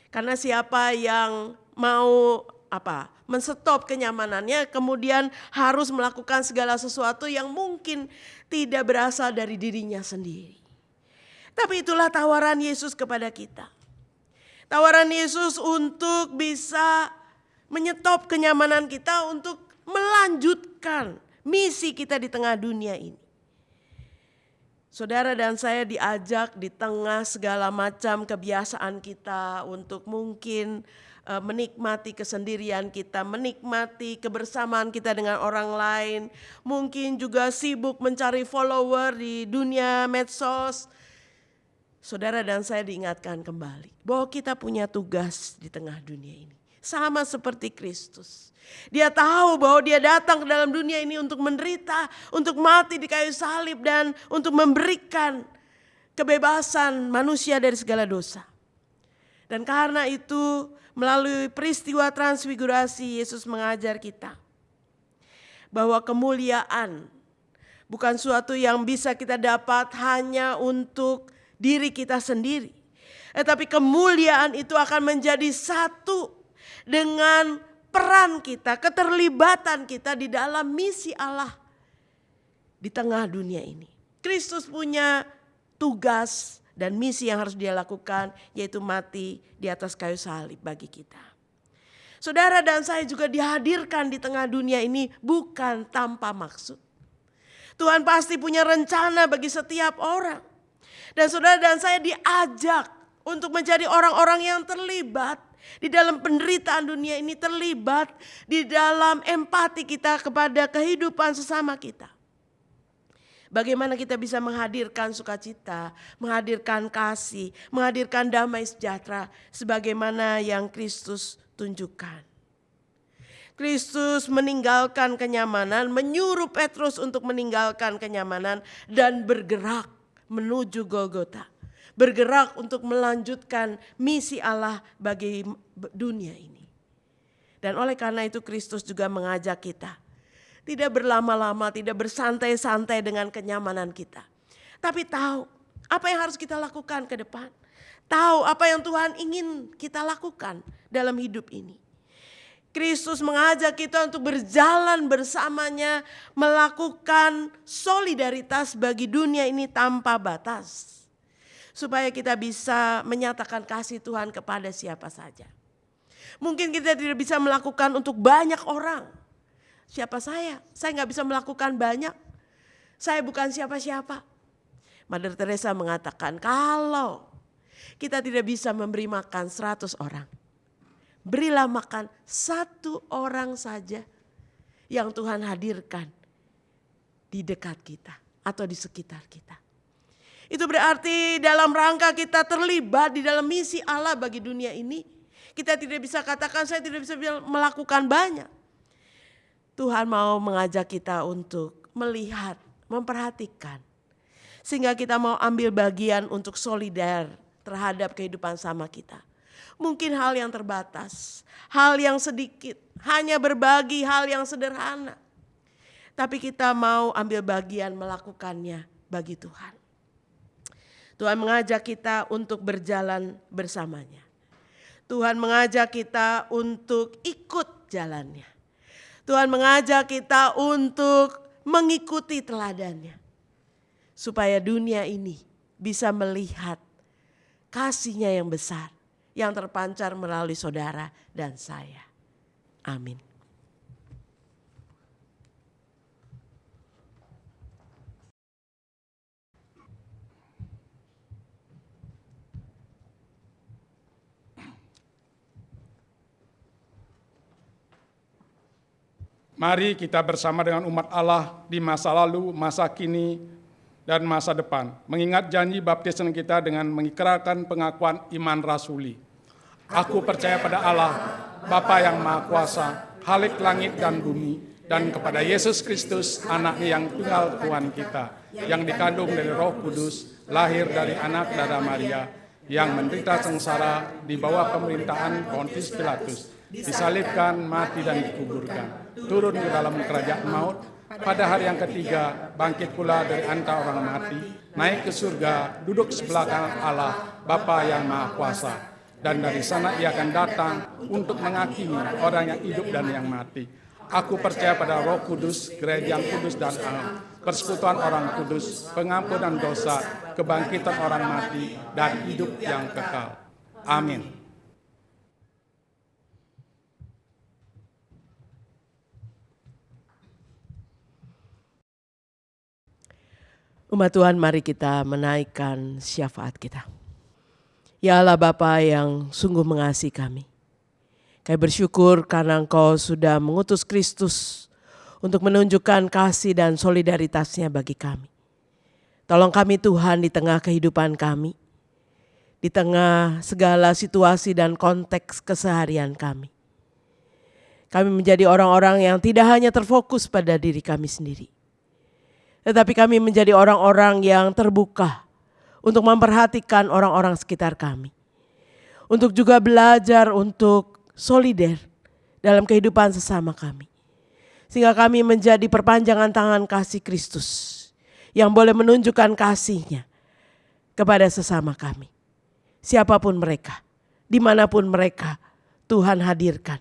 Karena siapa yang mau menstop kenyamanannya kemudian harus melakukan segala sesuatu yang mungkin tidak berasal dari dirinya sendiri. Tapi itulah tawaran Yesus kepada kita. Tawaran Yesus untuk bisa menyetop kenyamanan kita untuk melanjutkan misi kita di tengah dunia ini. Saudara dan saya diajak di tengah segala macam kebiasaan kita untuk mungkin menikmati kesendirian kita, menikmati kebersamaan kita dengan orang lain. Mungkin juga sibuk mencari follower di dunia medsos. Saudara dan saya diingatkan kembali bahwa kita punya tugas di tengah dunia ini. Sama seperti Kristus. Dia tahu bahwa dia datang ke dalam dunia ini untuk menderita, untuk mati di kayu salib dan untuk memberikan kebebasan manusia dari segala dosa. Dan karena itu melalui peristiwa transfigurasi Yesus mengajar kita bahwa kemuliaan bukan suatu yang bisa kita dapat hanya untuk diri kita sendiri. Tetapi kemuliaan itu akan menjadi satu dengan peran kita, keterlibatan kita di dalam misi Allah di tengah dunia ini. Kristus punya tugas dan misi yang harus dia lakukan, yaitu mati di atas kayu salib bagi kita. Saudara dan saya juga dihadirkan di tengah dunia ini bukan tanpa maksud. Tuhan pasti punya rencana bagi setiap orang. Dan saudara dan saya diajak untuk menjadi orang-orang yang terlibat di dalam penderitaan dunia ini, terlibat di dalam empati kita kepada kehidupan sesama kita. Bagaimana kita bisa menghadirkan sukacita, menghadirkan kasih, menghadirkan damai sejahtera sebagaimana yang Kristus tunjukkan. Kristus meninggalkan kenyamanan, menyuruh Petrus untuk meninggalkan kenyamanan dan bergerak menuju Golgota. Bergerak untuk melanjutkan misi Allah bagi dunia ini. Dan oleh karena itu Kristus juga mengajak kita tidak berlama-lama, tidak bersantai-santai dengan kenyamanan kita. Tapi tahu apa yang harus kita lakukan ke depan. Tahu apa yang Tuhan ingin kita lakukan dalam hidup ini. Kristus mengajak kita untuk berjalan bersamanya, melakukan solidaritas bagi dunia ini tanpa batas. Supaya kita bisa menyatakan kasih Tuhan kepada siapa saja. Mungkin kita tidak bisa melakukan untuk banyak orang. Siapa saya? Saya nggak bisa melakukan banyak. Saya bukan siapa-siapa. Mother Teresa mengatakan kalau kita tidak bisa memberi makan 100 orang. Berilah makan 1 orang saja yang Tuhan hadirkan di dekat kita atau di sekitar kita. Itu berarti dalam rangka kita terlibat di dalam misi Allah bagi dunia ini. Kita tidak bisa katakan saya tidak bisa melakukan banyak. Tuhan mau mengajak kita untuk melihat, memperhatikan. Sehingga kita mau ambil bagian untuk solidar terhadap kehidupan sama kita. Mungkin hal yang terbatas, hal yang sedikit, hanya berbagi hal yang sederhana. Tapi kita mau ambil bagian melakukannya bagi Tuhan. Tuhan mengajak kita untuk berjalan bersamanya. Tuhan mengajak kita untuk ikut jalannya. Tuhan mengajak kita untuk mengikuti teladannya. Supaya dunia ini bisa melihat kasih-Nya yang besar. Yang terpancar melalui saudara dan saya. Amin. Mari kita bersama dengan umat Allah di masa lalu, masa kini, dan masa depan, mengingat janji baptisan kita dengan mengikrarkan pengakuan iman rasuli. Aku percaya pada Allah, Bapa yang Maha Kuasa, Khalik langit dan bumi, dan kepada Yesus Kristus, Anaknya yang tunggal Tuhan kita, yang dikandung dari Roh Kudus, lahir dari anak darah Maria, yang menderita sengsara di bawah pemerintahan Pontius Pilatus, disalibkan, mati dan dikuburkan, turun ke dalam kerajaan maut. Pada hari yang ketiga, bangkit pula dari antara orang mati, naik ke surga, duduk sebelah kanan Allah, Bapa yang Maha Kuasa. Dan dari sana Ia akan datang untuk menghakimi orang yang hidup dan yang mati. Aku percaya pada Roh Kudus, gereja yang kudus dan am, persekutuan orang kudus, pengampunan dosa, kebangkitan orang mati, dan hidup yang kekal. Amin. Umat Tuhan, mari kita menaikkan syafaat kita. Ya Allah Bapa yang sungguh mengasihi kami. Kami bersyukur karena Engkau sudah mengutus Kristus untuk menunjukkan kasih dan solidaritasnya bagi kami. Tolong kami Tuhan di tengah kehidupan kami, di tengah segala situasi dan konteks keseharian kami. Kami menjadi orang-orang yang tidak hanya terfokus pada diri kami sendiri, tetapi kami menjadi orang-orang yang terbuka untuk memperhatikan orang-orang sekitar kami. Untuk juga belajar untuk solider dalam kehidupan sesama kami. Sehingga kami menjadi perpanjangan tangan kasih Kristus yang boleh menunjukkan kasih-Nya kepada sesama kami. Siapapun mereka, dimanapun mereka, Tuhan hadirkan.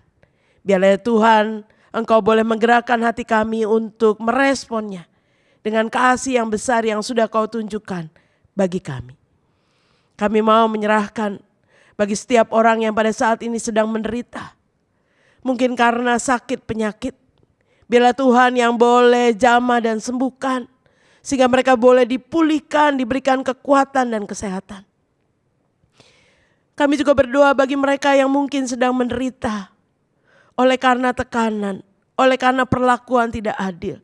Biarlah Tuhan, Engkau boleh menggerakkan hati kami untuk meresponnya dengan kasih yang besar yang sudah Kau tunjukkan bagi kami. Kami mau menyerahkan bagi setiap orang yang pada saat ini sedang menderita. Mungkin karena sakit penyakit. Biarlah Tuhan yang boleh jamah dan sembuhkan. Sehingga mereka boleh dipulihkan, diberikan kekuatan dan kesehatan. Kami juga berdoa bagi mereka yang mungkin sedang menderita. Oleh karena tekanan, oleh karena perlakuan tidak adil.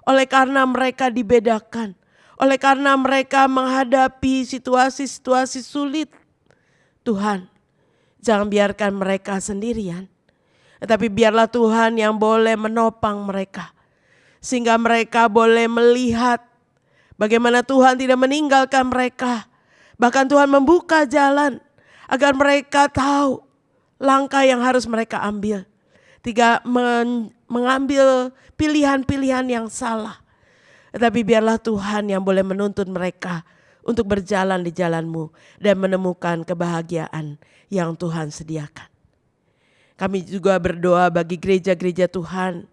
Oleh karena mereka dibedakan, oleh karena mereka menghadapi situasi-situasi sulit. Tuhan, jangan biarkan mereka sendirian. Tetapi biarlah Tuhan yang boleh menopang mereka, sehingga mereka boleh melihat bagaimana Tuhan tidak meninggalkan mereka. Bahkan Tuhan membuka jalan agar mereka tahu langkah yang harus mereka ambil. Tidak mengambil pilihan-pilihan yang salah. Tetapi biarlah Tuhan yang boleh menuntun mereka untuk berjalan di jalan-Mu dan menemukan kebahagiaan yang Tuhan sediakan. Kami juga berdoa bagi gereja-gereja Tuhan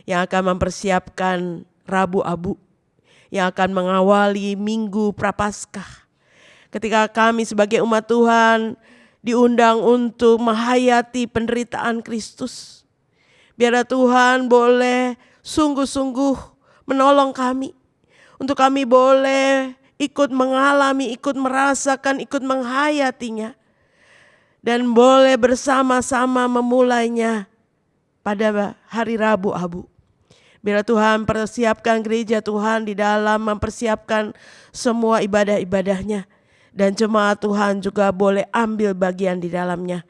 yang akan mempersiapkan Rabu Abu, yang akan mengawali Minggu Prapaskah. Ketika kami sebagai umat Tuhan diundang untuk menghayati penderitaan Kristus, biarlah Tuhan boleh sungguh-sungguh menolong kami, untuk kami boleh ikut mengalami, ikut merasakan, ikut menghayatinya, dan boleh bersama-sama memulainya pada hari Rabu Abu. Biarlah Tuhan persiapkan gereja Tuhan di dalam mempersiapkan semua ibadah-ibadahnya, dan jemaat Tuhan juga boleh ambil bagian di dalamnya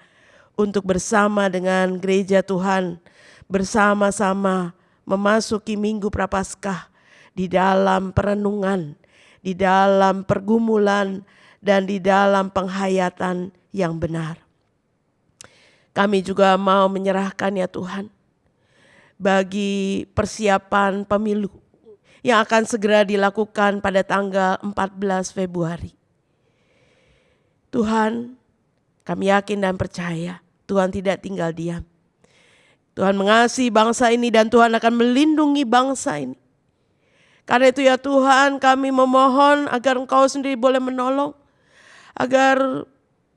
untuk bersama dengan gereja Tuhan bersama-sama memasuki Minggu Prapaskah di dalam perenungan, di dalam pergumulan, dan di dalam penghayatan yang benar. Kami juga mau menyerahkan ya Tuhan bagi persiapan pemilu yang akan segera dilakukan pada tanggal 14 Februari. Tuhan, kami yakin dan percaya Tuhan tidak tinggal diam. Tuhan mengasihi bangsa ini dan Tuhan akan melindungi bangsa ini. Karena itu ya Tuhan, kami memohon agar Engkau sendiri boleh menolong, agar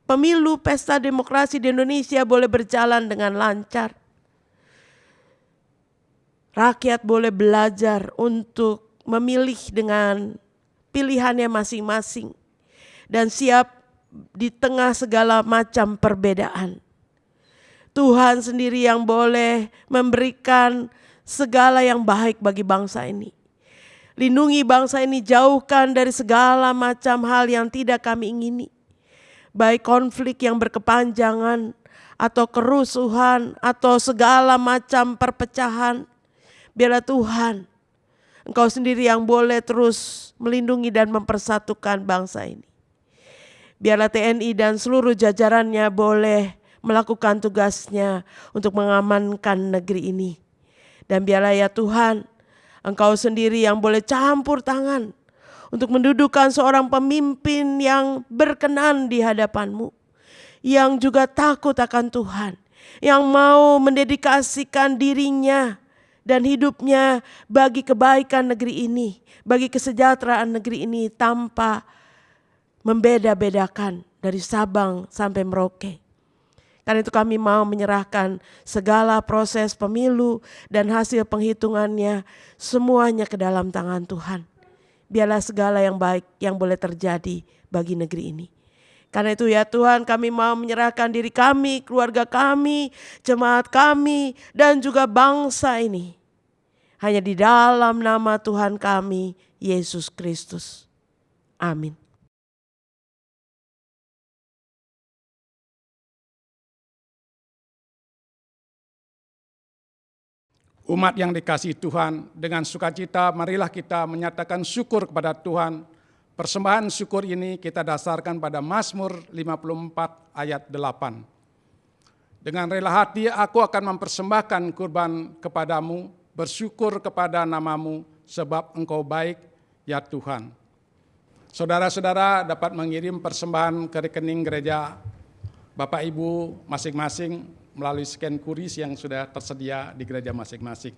pemilu pesta demokrasi di Indonesia boleh berjalan dengan lancar. Rakyat boleh belajar untuk memilih dengan pilihannya masing-masing dan siap di tengah segala macam perbedaan. Tuhan sendiri yang boleh memberikan segala yang baik bagi bangsa ini. Lindungi bangsa ini, jauhkan dari segala macam hal yang tidak kami ingini. Baik konflik yang berkepanjangan, atau kerusuhan, atau segala macam perpecahan. Biarlah Tuhan, Engkau sendiri yang boleh terus melindungi dan mempersatukan bangsa ini. Biarlah TNI dan seluruh jajarannya boleh melakukan tugasnya untuk mengamankan negeri ini. Dan biarlah ya Tuhan, Engkau sendiri yang boleh campur tangan untuk mendudukan seorang pemimpin yang berkenan di hadapan-Mu, yang juga takut akan Tuhan, yang mau mendedikasikan dirinya dan hidupnya bagi kebaikan negeri ini, bagi kesejahteraan negeri ini tanpa membeda-bedakan dari Sabang sampai Merauke. Karena itu kami mau menyerahkan segala proses pemilu dan hasil penghitungannya semuanya ke dalam tangan Tuhan. Biarlah segala yang baik yang boleh terjadi bagi negeri ini. Karena itu ya Tuhan, kami mau menyerahkan diri kami, keluarga kami, jemaat kami, dan juga bangsa ini. Hanya di dalam nama Tuhan kami, Yesus Kristus. Amin. Umat yang dikasihi Tuhan, dengan sukacita marilah kita menyatakan syukur kepada Tuhan. Persembahan syukur ini kita dasarkan pada Mazmur 54 ayat 8. Dengan rela hati aku akan mempersembahkan kurban kepadamu, bersyukur kepada namamu sebab Engkau baik ya Tuhan. Saudara-saudara dapat mengirim persembahan ke rekening gereja Bapak Ibu masing-masing melalui scan kuris yang sudah tersedia di gereja masing-masing.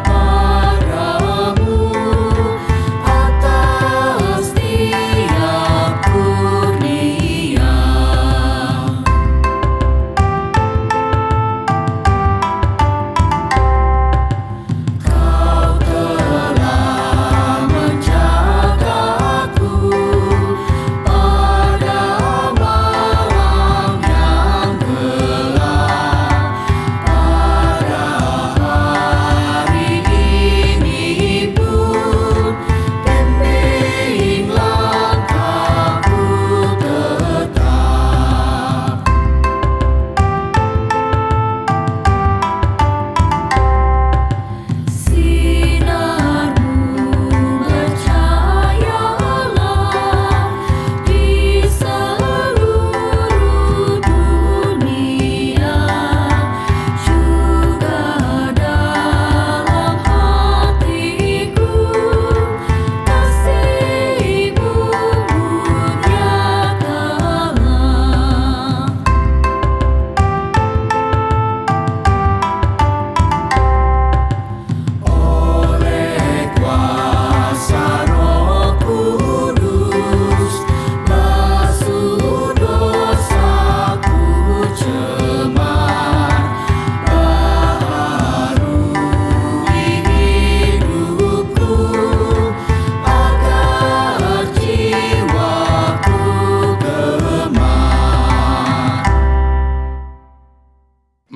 Kepadamu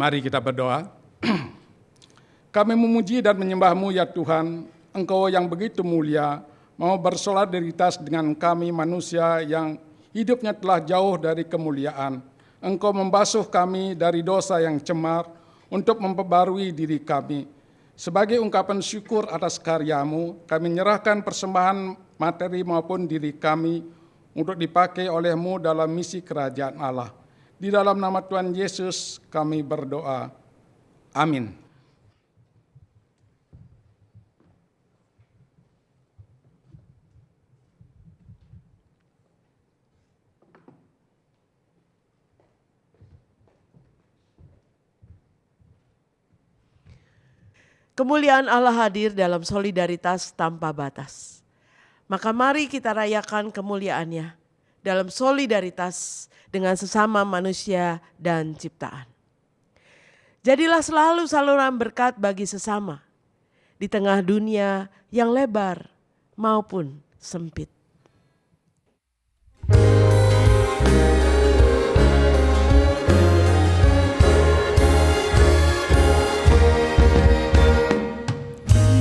Mari kita berdoa. Kami memuji dan menyembah-Mu ya Tuhan, Engkau yang begitu mulia, mau bersolidaritas dengan kami manusia yang hidupnya telah jauh dari kemuliaan. Engkau membasuh kami dari dosa yang cemar untuk memperbarui diri kami. Sebagai ungkapan syukur atas karya-Mu, kami menyerahkan persembahan materi maupun diri kami untuk dipakai oleh-Mu dalam misi kerajaan Allah. Di dalam nama Tuhan Yesus kami berdoa. Amin. Kemuliaan Allah hadir dalam solidaritas tanpa batas. Maka mari kita rayakan kemuliaan-Nya dalam solidaritas dengan sesama manusia dan ciptaan. Jadilah selalu saluran berkat bagi sesama di tengah dunia yang lebar maupun sempit.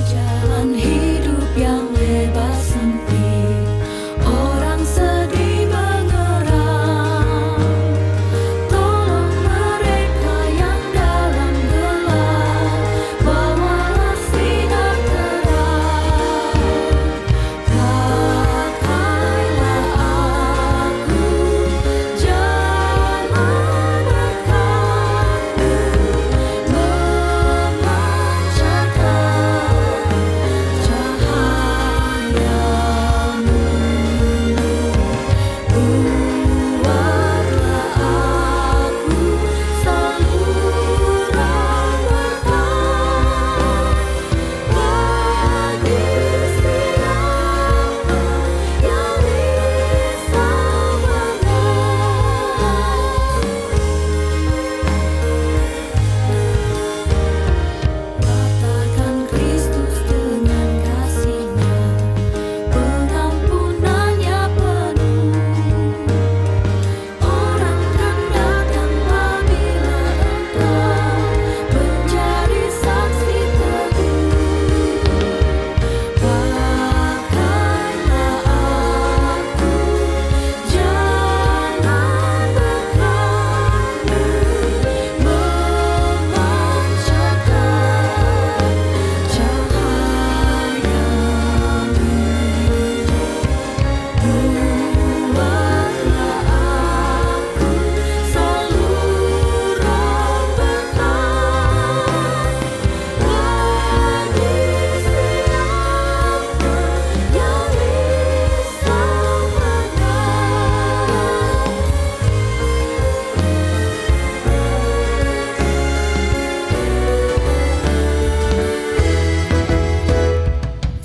Jalan hidup yang lebar sempit, orang sedih mengerang. Tolong mereka yang dalam gelap, bawalah sinar terang. Pakailah aku jalan berkat-Mu, Wartakan Kristus dengan kasih-Nya, pengampunan-Nya penuh. Orang akan datang apabila Engkau menjadi saksi teguh. Pakailah aku jalan berkat-Mu, memancarkan cahaya-Mu. Buatlah aku saluran berkat bagi siapa yang risau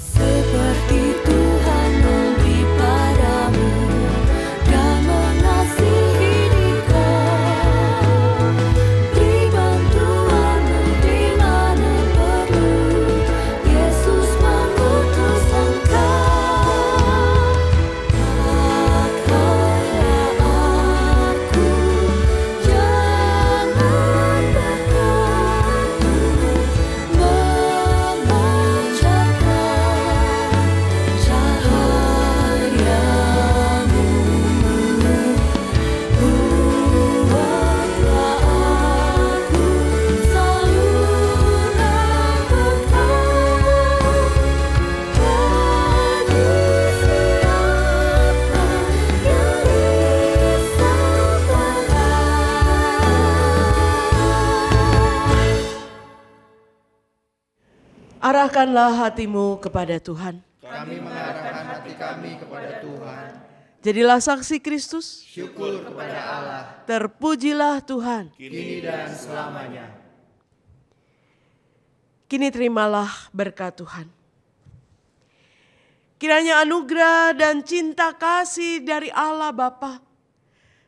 seperti Tuhan memberi padamu dan mengasihi dikau. Beri bantuan-Mu di mana perlu, Yesus mengutus Engkau. Pakailah aku jalan berkat-Mu, memancarkan cahaya-Mu. Buatlah aku saluran berkat bagi siapa yang risau Arahkanlah hatimu kepada Tuhan. Kami mengarahkan hati kami kepada Tuhan. Jadilah saksi Kristus. Syukur kepada Allah, Terpujilah Tuhan. kini dan selamanya. Kini terimalah berkat Tuhan. Kiranya anugerah dan cinta kasih dari Allah Bapa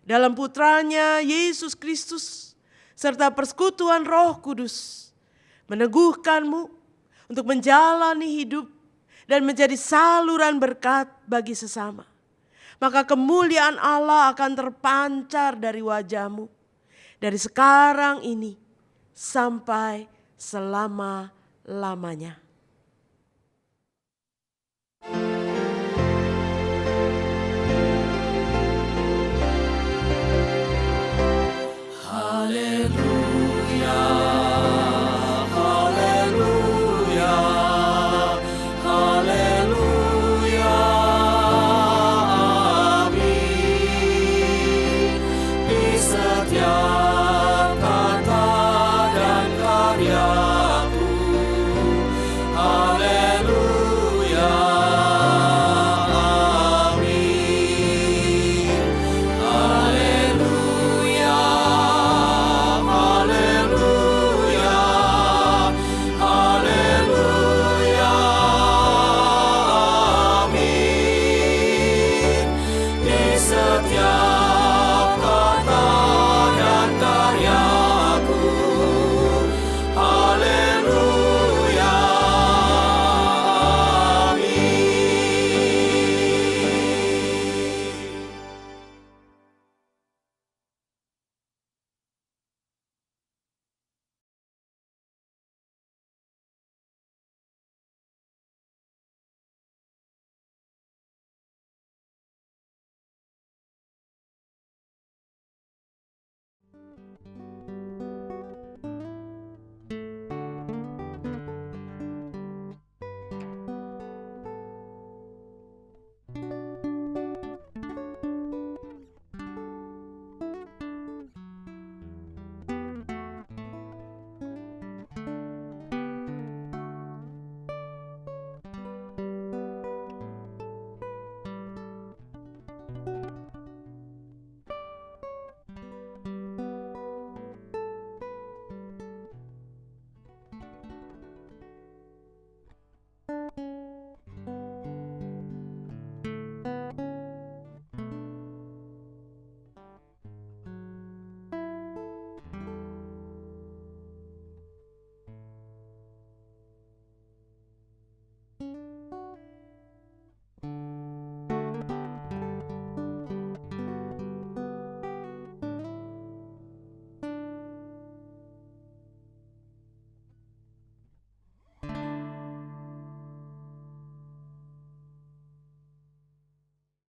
dalam Putranya Yesus Kristus serta persekutuan Roh Kudus meneguhkanmu untuk menjalani hidup dan menjadi saluran berkat bagi sesama. Maka kemuliaan Allah akan terpancar dari wajahmu dari sekarang ini sampai selama-lamanya.